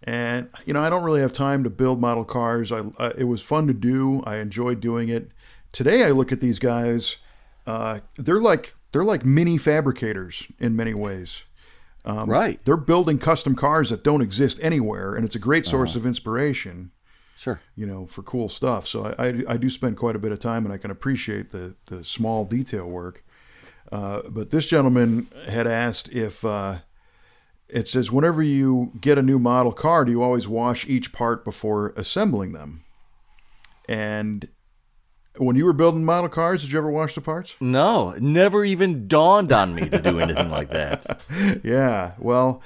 S1: And, I don't really have time to build model cars. It was fun to do. I enjoyed doing it. Today I look at these guys. They're like mini fabricators in many ways.
S2: Right.
S1: They're building custom cars that don't exist anywhere, and it's a great source of inspiration.
S2: Sure.
S1: For cool stuff. So I do spend quite a bit of time, and I can appreciate the small detail work. But this gentleman had asked if it says, whenever you get a new model car, do you always wash each part before assembling them? And when you were building model cars, did you ever wash the parts?
S2: No, it never even dawned on me to do anything like that.
S1: Yeah, well,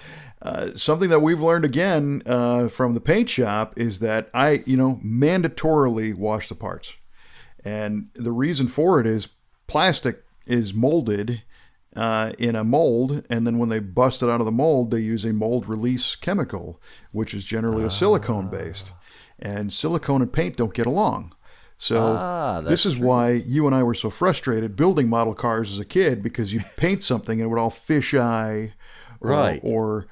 S1: something that we've learned again from the paint shop is that I, mandatorily wash the parts. And the reason for it is plastic is molded in a mold, and then when they bust it out of the mold, they use a mold release chemical, which is generally a silicone based. And silicone and paint don't get along. So this is why you and I were so frustrated building model cars as a kid, because you'd paint something and it would all fisheye,
S2: right?
S1: Or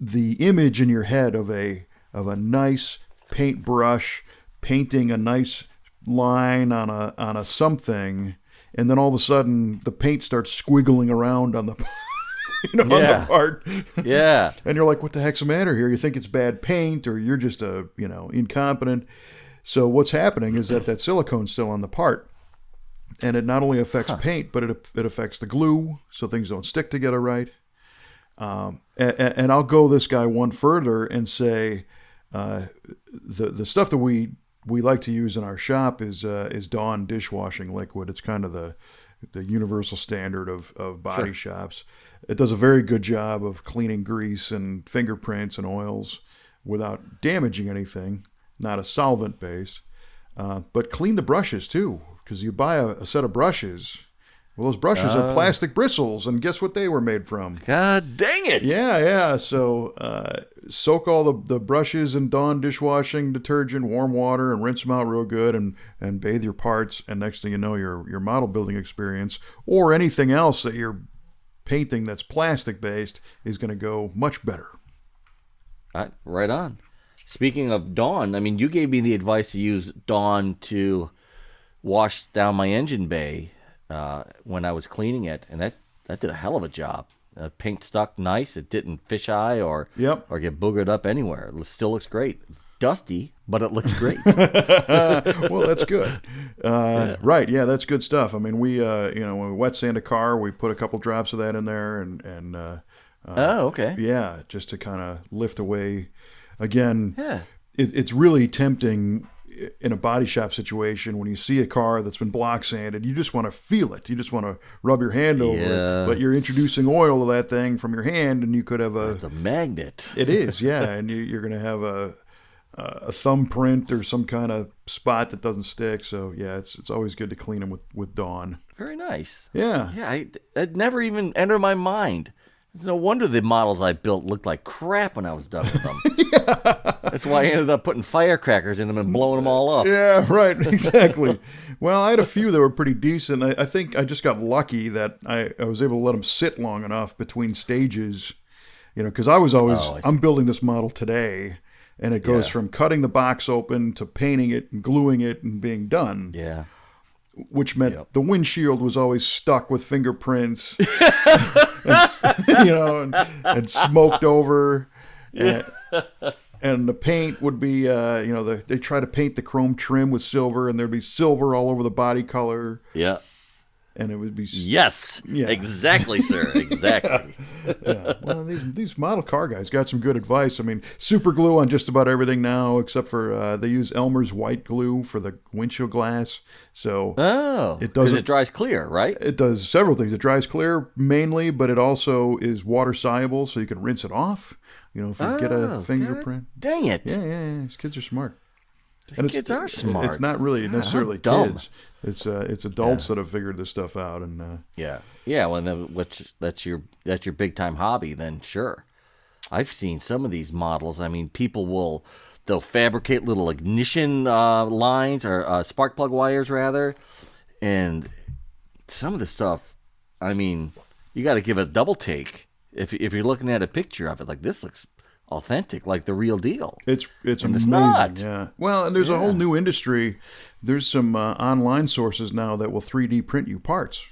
S1: the image in your head of a nice paintbrush painting a nice line on a something, and then all of a sudden the paint starts squiggling around on the on the part.
S2: Yeah.
S1: And you're like, what the heck's the matter here? You think it's bad paint, or you're just incompetent. So what's happening is that silicone's still on the part, and it not only affects paint, but it affects the glue, so things don't stick together right. And I'll go this guy one further and say the stuff that we like to use in our shop is Dawn dishwashing liquid. It's kind of the universal standard of body shops. It does a very good job of cleaning grease and fingerprints and oils without damaging anything. Not a solvent base, but clean the brushes too, because you buy a set of brushes. Well, those brushes are plastic bristles, and guess what they were made from?
S2: God dang it!
S1: Yeah. So soak all the brushes in Dawn dishwashing detergent, warm water, and rinse them out real good, and bathe your parts. And next thing you know, your model building experience or anything else that you're painting that's plastic based is going to go much better.
S2: Right on. Speaking of Dawn, I mean, you gave me the advice to use Dawn to wash down my engine bay when I was cleaning it, and that did a hell of a job. Paint stuck nice. It didn't fisheye or get boogered up anywhere. It still looks great. It's dusty, but it looks great.
S1: Well, that's good. Right, yeah, that's good stuff. I mean, we when we wet sand a car, we put a couple drops of that in there, and
S2: okay.
S1: Yeah, just to kind of lift away. Again, it's really tempting in a body shop situation when you see a car that's been block sanded. You just want to feel it. You just want to rub your hand over it. But you're introducing oil to that thing from your hand, and you could have
S2: It's a magnet.
S1: It is, yeah, and you're going to have a thumbprint or some kind of spot that doesn't stick. So yeah, it's always good to clean them with Dawn.
S2: Very nice.
S1: Yeah.
S2: Yeah, it never even entered my mind. It's no wonder the models I built looked like crap when I was done with them. That's why I ended up putting firecrackers in them and blowing them all up.
S1: Yeah, right, exactly. Well, I had a few that were pretty decent. I think I just got lucky that I was able to let them sit long enough between stages, because I was always, I'm building this model today, and it goes from cutting the box open to painting it and gluing it and being done.
S2: Yeah.
S1: Which meant the windshield was always stuck with fingerprints, and smoked over, and the paint would be, they try to paint the chrome trim with silver, and there'd be silver all over the body color.
S2: Yeah.
S1: And it would be...
S2: Yes, exactly, sir, exactly.
S1: Yeah. Well, these model car guys got some good advice. I mean, super glue on just about everything now, except for they use Elmer's white glue for the windshield glass. So
S2: it doesn't... Because it dries clear, right?
S1: It does several things. It dries clear mainly, but it also is water soluble, so you can rinse it off. If you get a fingerprint.
S2: Dang it.
S1: Yeah. These kids are smart.
S2: These kids are smart.
S1: It's not really necessarily kids. It's adults that have figured this stuff out, and
S2: Well, that's your big time hobby. Then sure, I've seen some of these models. I mean, they'll fabricate little ignition lines or spark plug wires rather, and some of the stuff, I mean, you got to give it a double take if you're looking at a picture of it. Like, this looks authentic, like the real deal.
S1: It's
S2: And
S1: amazing.
S2: it's not.
S1: Yeah. Well, and there's a whole new industry. There's some online sources now that will 3D print you parts.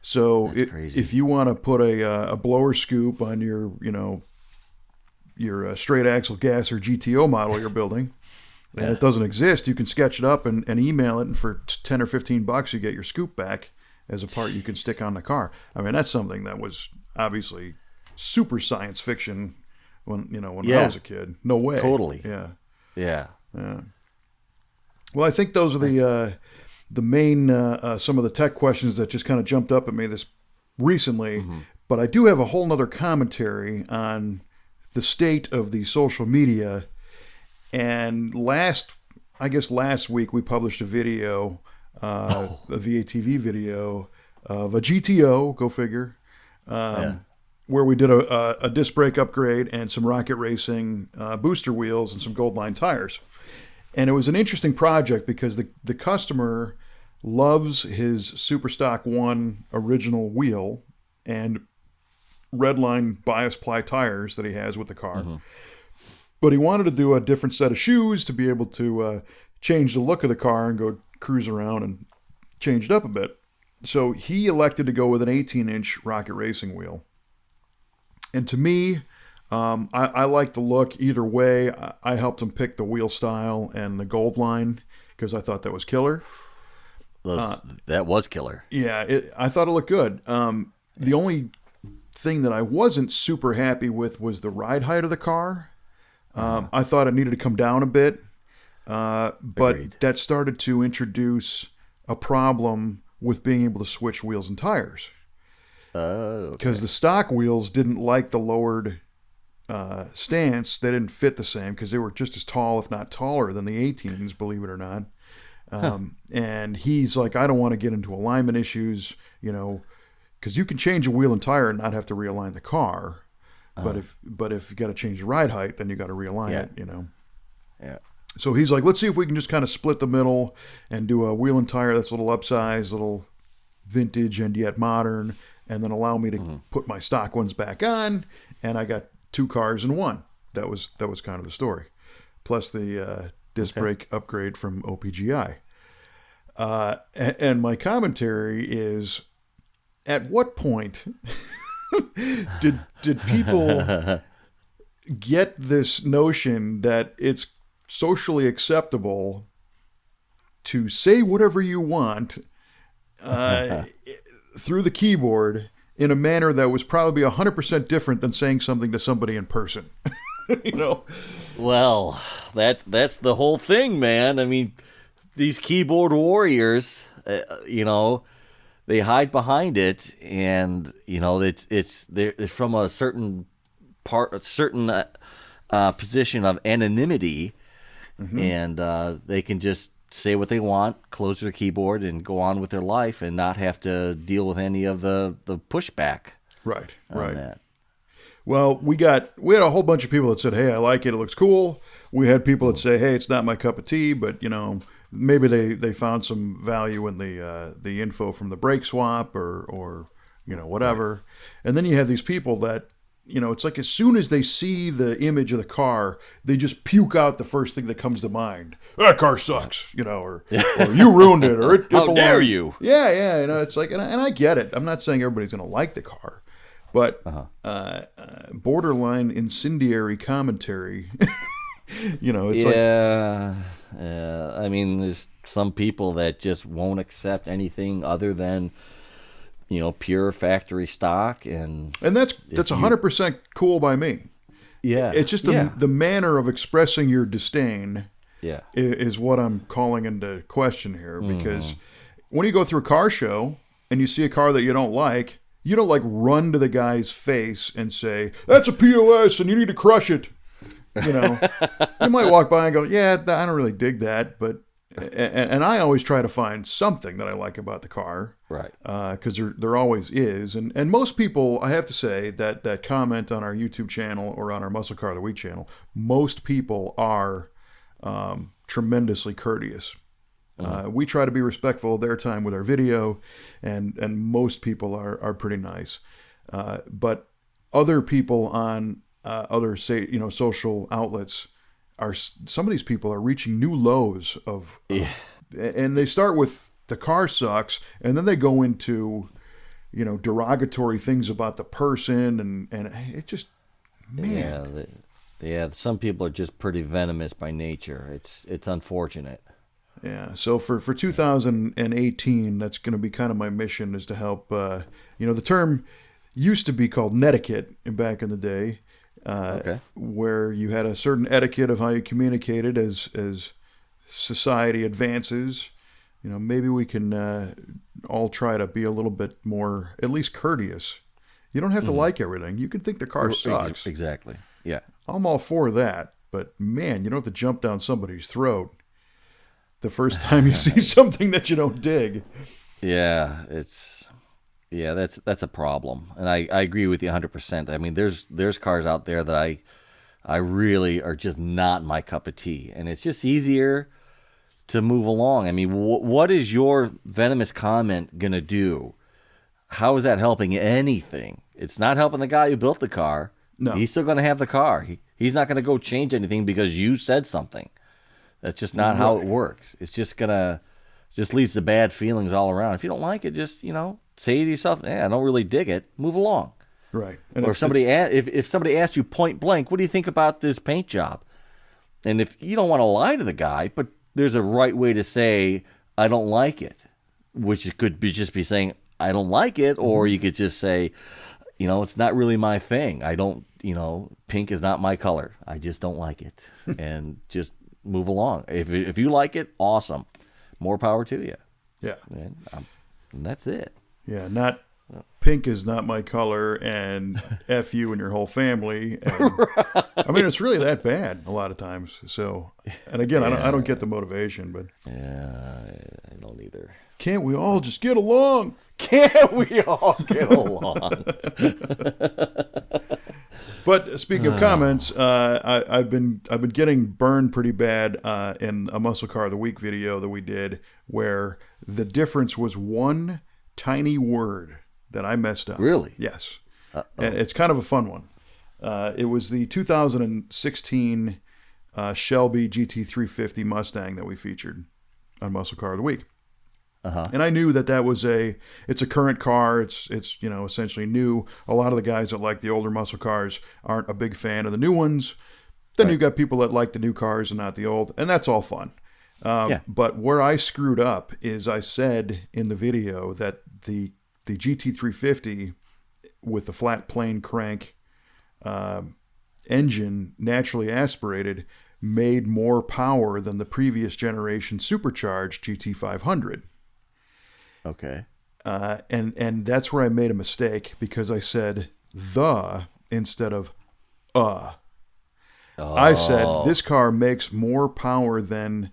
S1: So
S2: crazy.
S1: if you want to put a blower scoop on your your straight axle gas or GTO model you're building, and it doesn't exist, you can sketch it up and email it, and for $10 or $15 you get your scoop back as a part you can stick on the car. I mean, that's something that was obviously super science fiction when I was a kid. No way.
S2: Totally.
S1: Yeah.
S2: Yeah.
S1: Yeah. Well, I think those are the main some of the tech questions that just kind of jumped up at me this recently. But I do have a whole nother commentary on the state of the social media. And last week we published a video, a VATV video of a GTO, go figure, where we did a disc brake upgrade and some Rocket Racing booster wheels and some Goldline tires. And it was an interesting project because the customer loves his Superstock 1 original wheel and Redline bias ply tires that he has with the car. But he wanted to do a different set of shoes to be able to change the look of the car and go cruise around and change it up a bit. So he elected to go with an 18-inch Rocket Racing wheel. And to me, I like the look either way. I helped him pick the wheel style and the Goldline because I thought that was killer.
S2: That was killer.
S1: Yeah, I thought it looked good. The only thing that I wasn't super happy with was the ride height of the car. I thought it needed to come down a bit, but
S2: Agreed.
S1: that started to introduce a problem with being able to switch wheels and tires. Because the stock wheels didn't like the lowered stance. They didn't fit the same because they were just as tall, if not taller, than the 18s, believe it or not. And he's like, I don't want to get into alignment issues, because you can change a wheel and tire and not have to realign the car. But if you got to change the ride height, then you got to realign it,
S2: Yeah.
S1: So he's like, let's see if we can just kind of split the middle and do a wheel and tire that's a little upsized, little vintage and yet modern, and then allow me to put my stock ones back on. And I got two cars in one. That was kind of the story. Plus the disc brake upgrade from OPGI. And my commentary is, at what point did people get this notion that it's socially acceptable to say whatever you want through the keyboard in a manner that was probably 100% different than saying something to somebody in person?
S2: Well, that's the whole thing, man. I mean, these keyboard warriors, they hide behind it, and it's from a certain position of anonymity, and they can just say what they want, close their keyboard, and go on with their life, and not have to deal with any of the pushback.
S1: Right.
S2: That.
S1: Well, we had a whole bunch of people that said, "Hey, I like it. It looks cool." We had people that say, "Hey, it's not my cup of tea," but maybe they found some value in the info from the brake swap or whatever. Right. And then you have these people that it's like as soon as they see the image of the car, they just puke out the first thing that comes to mind. That car sucks, or you ruined it, or it
S2: how dare you?
S1: Yeah. It's like, and I get it. I'm not saying everybody's going to like the car, but borderline incendiary commentary. It's
S2: I mean, there's some people that just won't accept anything other than pure factory stock, and
S1: that's 100% cool by me.
S2: Yeah,
S1: it's just the manner of expressing your disdain.
S2: Yeah,
S1: is what I'm calling into question here, because when you go through a car show and you see a car that you don't like run to the guy's face and say, "That's a POS and you need to crush it." You might walk by and go, "Yeah, I don't really dig that," but and I always try to find something that I like about the car,
S2: right?
S1: Because there always is, and most people, I have to say, that comment on our YouTube channel or on our Muscle Car of the Week channel, most people are tremendously courteous. We try to be respectful of their time with our video, and most people are pretty nice. But other people on other social outlets some of these people are reaching new lows of and they start with the car sucks, and then they go into derogatory things about the person, and it just, man.
S2: Some people are just pretty venomous by nature. It's unfortunate.
S1: Yeah, so for 2018, that's going to be kind of my mission, is to help. The term used to be called netiquette back in the day, where you had a certain etiquette of how you communicated as society advances. Maybe we can all try to be a little bit more, at least courteous. You don't have to like everything. You can think the car sucks.
S2: Exactly. Yeah.
S1: I'm all for that. But man, you don't have to jump down somebody's throat the first time you see something that you don't dig.
S2: Yeah, that's a problem. And I agree with you 100%. I mean, there's cars out there that I really are just not my cup of tea. And it's just easier to move along. I mean, what is your venomous comment going to do? How is that helping anything? It's not helping the guy who built the car.
S1: No.
S2: He's still going to have the car. He's not going to go change anything because you said something. That's just not how it works. It's just leads to bad feelings all around. If you don't like it, just, say to yourself, I don't really dig it. Move along.
S1: Right.
S2: And or if somebody asked you point blank, what do you think about this paint job? And if you don't want to lie to the guy, but there's a right way to say, I don't like it, which it could be just be saying, I don't like it, or you could just say, it's not really my thing. I don't, pink is not my color. I just don't like it. And just move along. If you like it, awesome. More power to you.
S1: Yeah.
S2: And that's it.
S1: Yeah, not pink is not my color, and F you and your whole family. And, I mean, it's really that bad a lot of times. So, and again, I don't get the motivation, but
S2: I don't either.
S1: Can't we all just get along?
S2: Can't we all get along?
S1: But speaking of comments, I've been getting burned pretty bad in a Muscle Car of the Week video that we did, where the difference was one tiny word that I messed up.
S2: Really?
S1: Yes. And it's kind of a fun one. It was the 2016 Shelby GT350 Mustang that we featured on Muscle Car of the Week. And I knew that was it's a current car. It's essentially new. A lot of the guys that like the older muscle cars aren't a big fan of the new ones. Then you've got people that like the new cars and not the old, and that's all fun. But where I screwed up is I said in the video that the GT350 with the flat plane crank engine, naturally aspirated, made more power than the previous generation supercharged GT500.
S2: Okay.
S1: And that's where I made a mistake, because I said the instead of I said this car makes more power than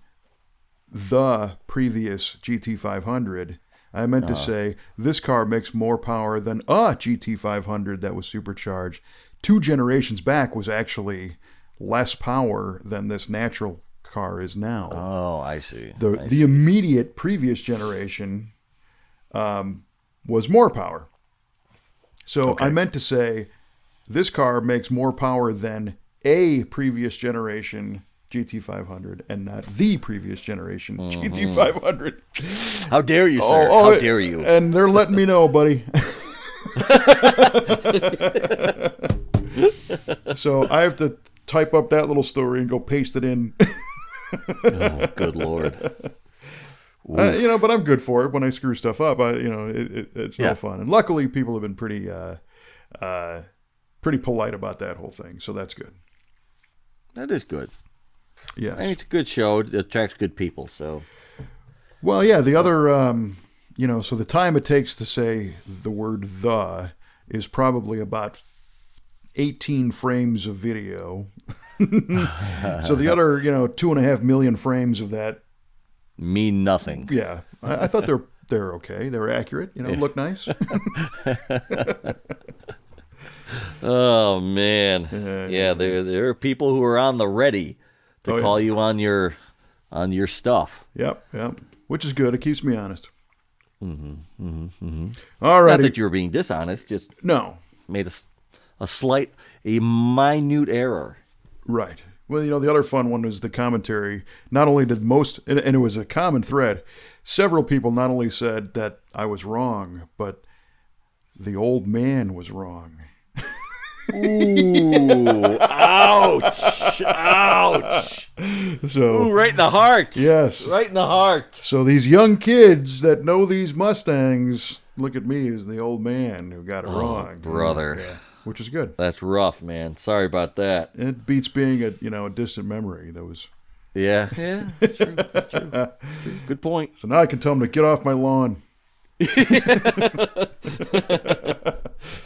S1: the previous GT500. I meant to say this car makes more power than a GT500 that was supercharged. 2 generations back was actually less power than this natural car is now.
S2: Oh, I see.
S1: The immediate previous generation was more power. So I meant to say this car makes more power than a previous generation GT500 and not the previous generation GT500.
S2: How dare you, sir? How dare you?
S1: And they're letting me know, buddy. So I have to type up that little story and go paste it in.
S2: Oh, good Lord.
S1: But I'm good for it. When I screw stuff up, it's no fun. And luckily, people have been pretty polite about that whole thing. So that's good.
S2: That is good.
S1: Yes.
S2: I mean, it's a good show. It attracts good people. So.
S1: Well, yeah. The other, so the time it takes to say the word "the" is probably about 18 frames of video. So the other, 2.5 million frames of that
S2: mean nothing.
S1: Yeah, I thought they're okay. They were accurate. Look nice.
S2: Oh man, yeah. There are people who are on the ready to call you on your stuff.
S1: Yep. which is good. It keeps me honest. All
S2: Not
S1: right.
S2: that you were being dishonest, just
S1: No.
S2: made a minute error.
S1: Right. Well, the other fun one was the commentary. Not only did and it was a common thread, several people not only said that I was wrong, but the old man was wrong.
S2: Ooh, ouch, ouch.
S1: So,
S2: Ooh, right in the heart.
S1: yes.
S2: Right in the heart.
S1: So these young kids that know these Mustangs look at me as the old man who got it wrong.
S2: Brother.
S1: Yeah, which is good.
S2: That's rough, man. Sorry about that.
S1: It beats being a distant memory. That was.
S2: Yeah, it's true. It's true. Good point.
S1: So now I can tell them to get off my lawn.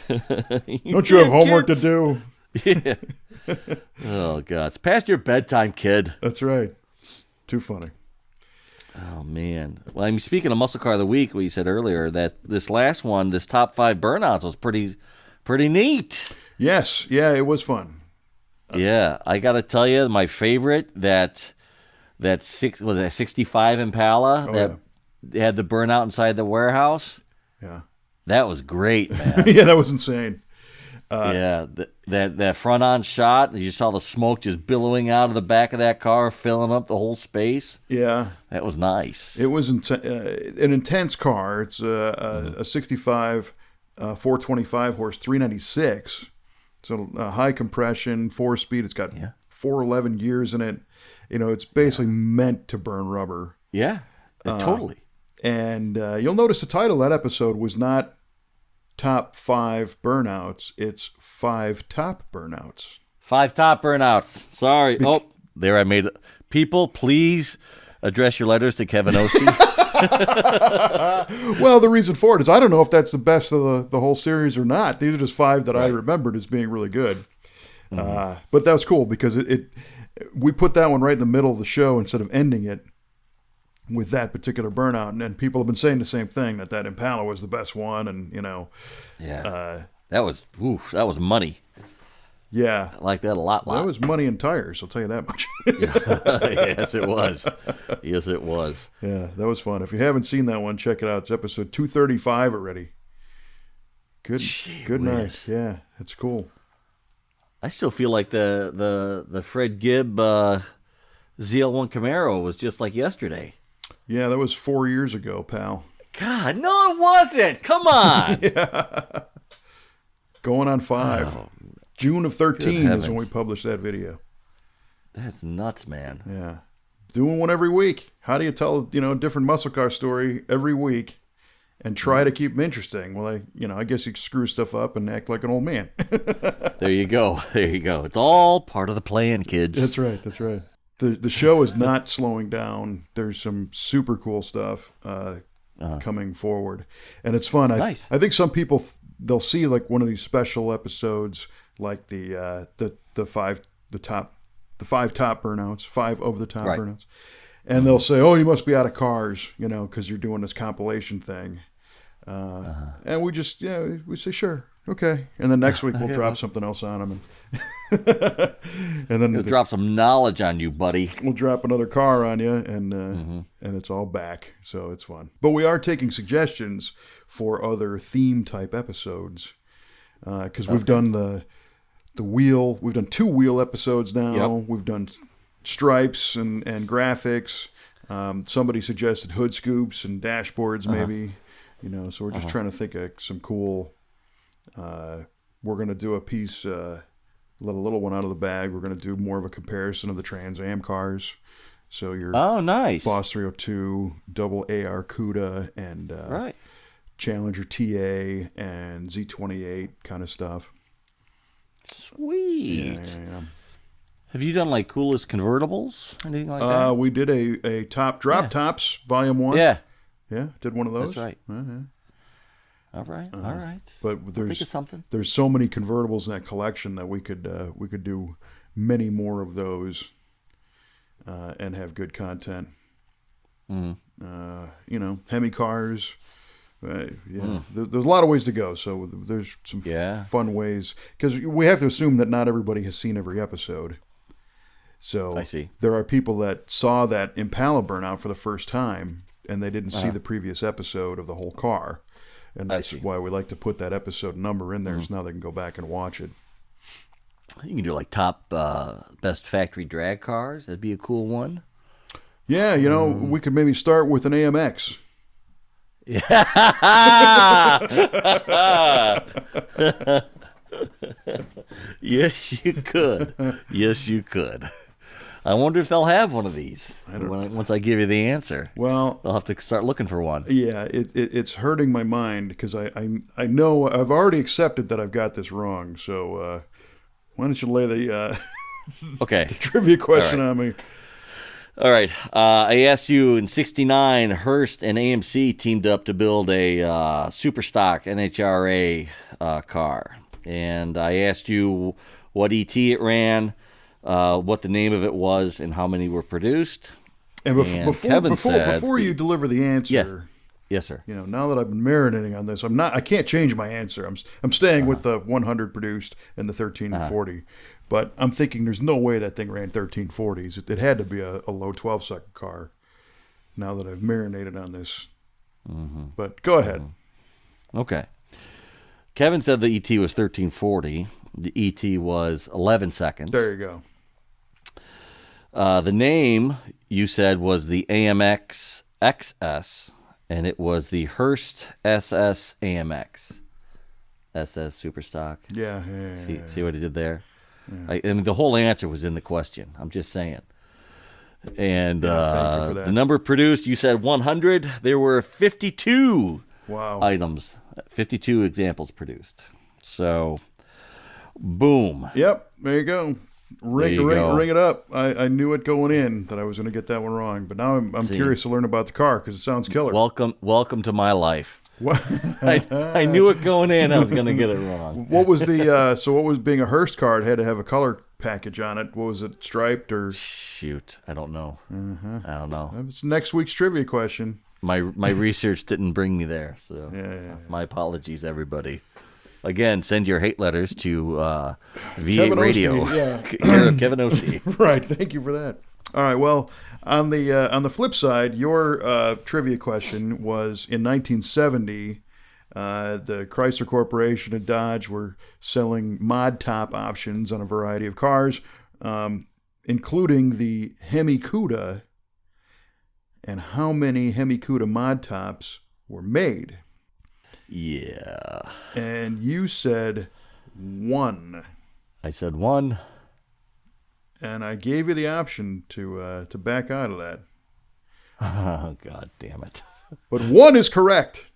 S1: Don't you have homework to do?
S2: Yeah. Oh, God. It's past your bedtime, kid.
S1: That's right. Too funny.
S2: Oh, man. Well, I mean, speaking of Muscle Car of the Week, what you said earlier, that this last one, this top 5 burnouts was pretty neat.
S1: Yes. Yeah, it was fun.
S2: Yeah. I got to tell you, my favorite, that 65 Impala had the burnout inside the warehouse.
S1: Yeah.
S2: That was great, man.
S1: Yeah, that was insane.
S2: Yeah, that front-on shot, you saw the smoke just billowing out of the back of that car, filling up the whole space.
S1: Yeah.
S2: That was nice.
S1: It was an intense car. It's a 65 425 horse 396. So high compression, 4-speed. It's got 411 gears in it. It's basically meant to burn rubber.
S2: Yeah, totally.
S1: And you'll notice the title of that episode was not Top 5 Burnouts. It's 5 Top Burnouts.
S2: 5 top burnouts. Sorry. There I made it. People, please address your letters to Kevin Osteen.
S1: Well, the reason for it is I don't know if that's the best of the whole series or not. These are just 5 that I remembered as being really good. But that was cool because we put that one right in the middle of the show instead of ending it with that particular burnout, and people have been saying the same thing, that Impala was the best one, and
S2: that was money.
S1: Yeah,
S2: I like that a lot.
S1: That was money in tires, I'll tell you that much.
S2: Yes, it was. Yes, it was.
S1: Yeah, that was fun. If you haven't seen that one, check it out. It's episode 235 already. Good night. Yeah, it's cool.
S2: I still feel like the Fred Gibb ZL1 Camaro was just like yesterday.
S1: Yeah, that was 4 years ago, pal.
S2: God, no, it wasn't. Come on.
S1: Yeah. Going on 5. Oh, June of 13 is when we published that video.
S2: That's nuts, man.
S1: Yeah. Doing one every week. How do you tell, a different muscle car story every week and try to keep them interesting? Well, I guess you screw stuff up and act like an old man.
S2: There you go. It's all part of the plan, kids.
S1: That's right. The show is not slowing down. There's some super cool stuff coming forward, and it's fun.
S2: Nice.
S1: I think some people they'll see like one of these special episodes, like the 5 top burnouts, 5 over the top burnouts, and they'll say, "Oh, you must be out of cars," because you're doing this compilation thing, and we just we say sure. Okay, and then next week we'll drop something else on them, and then
S2: we'll drop some knowledge on you, buddy.
S1: We'll drop another car on you, and it's all back, so it's fun. But we are taking suggestions for other theme type episodes because we've done the wheel. We've done 2 wheel episodes now. Yep. We've done stripes and graphics. Somebody suggested hood scoops and dashboards, maybe. So we're just trying to think of some cool. We're going to do a piece, let a little one out of the bag. We're going to do more of a comparison of the Trans Am cars. So your
S2: nice
S1: Boss 302, Double AR CUDA, and Challenger TA and Z28 kind of stuff.
S2: Sweet. Yeah. Have you done like coolest convertibles? Anything like that?
S1: We did a top drop tops volume 1.
S2: Yeah.
S1: Yeah, did one of those.
S2: That's right. All right.
S1: But
S2: think of something.
S1: There's so many convertibles in that collection that we could do many more of those and have good content. Hemi cars. There's a lot of ways to go. So there's some fun ways because we have to assume that not everybody has seen every episode. So
S2: I see.
S1: There are people that saw that Impala burnout for the first time. and they didn't see the previous episode of the whole car. And that's why we like to put that episode number in there, so now they can go back and watch it.
S2: You can do like top best factory drag cars. That'd be a cool one.
S1: Yeah, we could maybe start with an AMX.
S2: Yeah. Yes, you could. Yes, you could. I wonder if they'll have one of these once I give you the answer.
S1: Well,
S2: they'll have to start looking for one.
S1: Yeah, it's hurting my mind because I know I've already accepted that I've got this wrong. So why don't you lay the
S2: the
S1: trivia question on me?
S2: All right. I asked you in '69, Hearst and AMC teamed up to build a super stock NHRA car, and I asked you what ET it ran. What the name of it was, and how many were produced.
S1: And before you deliver the answer,
S2: yes, sir.
S1: Now that I've been marinating on this, I can't change my answer. I'm staying with the 100 produced and the 1340. But I'm thinking there's no way that thing ran 1340s. It had to be a low 12-second car. Now that I've marinated on this, but go ahead.
S2: Okay. Kevin said the ET was 1340. The ET was 11 seconds.
S1: There you go.
S2: The name you said was the AMX XS, and it was the Hearst SS AMX. SS Superstock.
S1: Yeah.
S2: See what he did there? Yeah. I mean, the whole answer was in the question. I'm just saying. And
S1: thank you for that.
S2: The number produced, you said 100. There were 52 items, 52 examples produced. So, boom.
S1: Yep, there you go. Ring it up. I knew it going in that I was going to get that one wrong, but now I'm curious to learn about the car because it sounds killer.
S2: Welcome to my life. I knew it going in. I was going to get it wrong.
S1: What was what was being a Hearst car? It had to have a color package on it. What was it, striped or?
S2: Shoot, I don't know. I don't know.
S1: That's next week's trivia question.
S2: My research didn't bring me there, so my apologies, everybody. Again, send your hate letters to V8 Radio. Care of Kevin Ostie.
S1: Right. Thank you for that. All right. Well, on the flip side, your trivia question was in 1970. The Chrysler Corporation and Dodge were selling mod top options on a variety of cars, including the Hemi Cuda. And how many Hemi Cuda mod tops were made?
S2: Yeah.
S1: And you said 1.
S2: I said 1.
S1: And I gave you the option to back out of that.
S2: Oh, God damn it.
S1: But 1 is correct.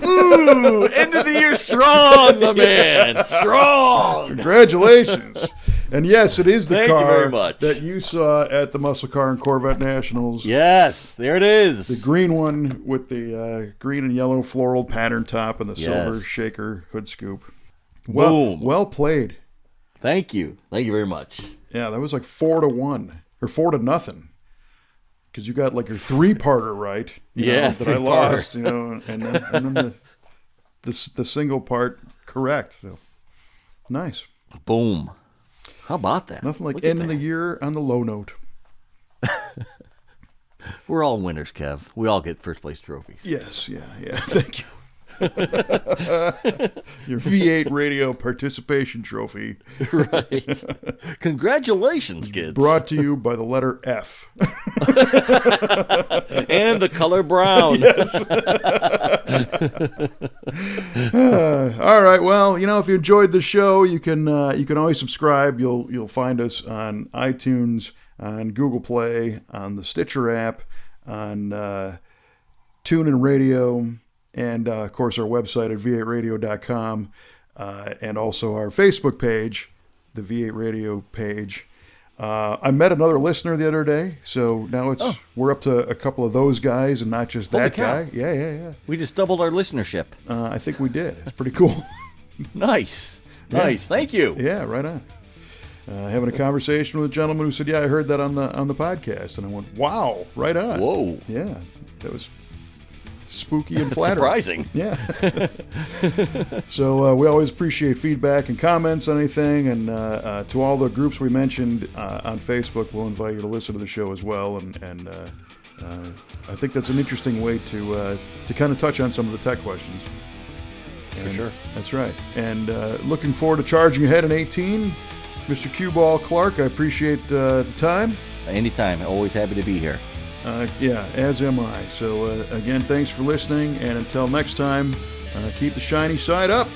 S2: Ooh, end of the year strong, my man. Strong.
S1: Congratulations. And yes, it is the
S2: Thank you
S1: car
S2: very much.
S1: that you saw at the Muscle Car and Corvette Nationals.
S2: Yes, there it is.
S1: The green one with the green and yellow floral pattern top and the silver shaker hood scoop.
S2: Boom.
S1: Well played.
S2: Thank you. Thank you very much.
S1: Yeah, that was like 4-1 or 4-0. Because you got like your 3-parter right. That I lost, and then the single part correct. So nice.
S2: Boom. How about that?
S1: Nothing like ending the year on the low note.
S2: We're all winners, Kev. We all get first place trophies.
S1: Yes, yeah. Thank you. Your V8 Radio participation trophy.
S2: Right. Congratulations, kids.
S1: Brought to you by the letter F.
S2: And the color brown.
S1: Yes. All right. Well, if you enjoyed the show, you can always subscribe. You'll find us on iTunes, on Google Play, on the Stitcher app, on TuneIn Radio, and of course our website at v8radio.com, and also our Facebook page, the V8 Radio page. I met another listener the other day, so now we're up to a couple of those guys and not just that guy. Yeah.
S2: We just doubled our listenership.
S1: I think we did. It's pretty cool.
S2: Nice. Thank you.
S1: Yeah, right on. Having a conversation with a gentleman who said, "Yeah, I heard that on the podcast," and I went, "Wow, right on."
S2: Whoa.
S1: Yeah, that was spooky and flattering.
S2: Surprising.
S1: Yeah. So we always appreciate feedback and comments on anything, and to all the groups we mentioned on Facebook, we'll invite you to listen to the show as well, and I think that's an interesting way to kind of touch on some of the tech questions.
S2: For sure.
S1: That's right. And looking forward to charging ahead in 18. Mr. Q-Ball Clark, I appreciate the time.
S2: Anytime. Always happy to be here.
S1: Yeah, as am I. So again, thanks for listening, and until next time, keep the shiny side up.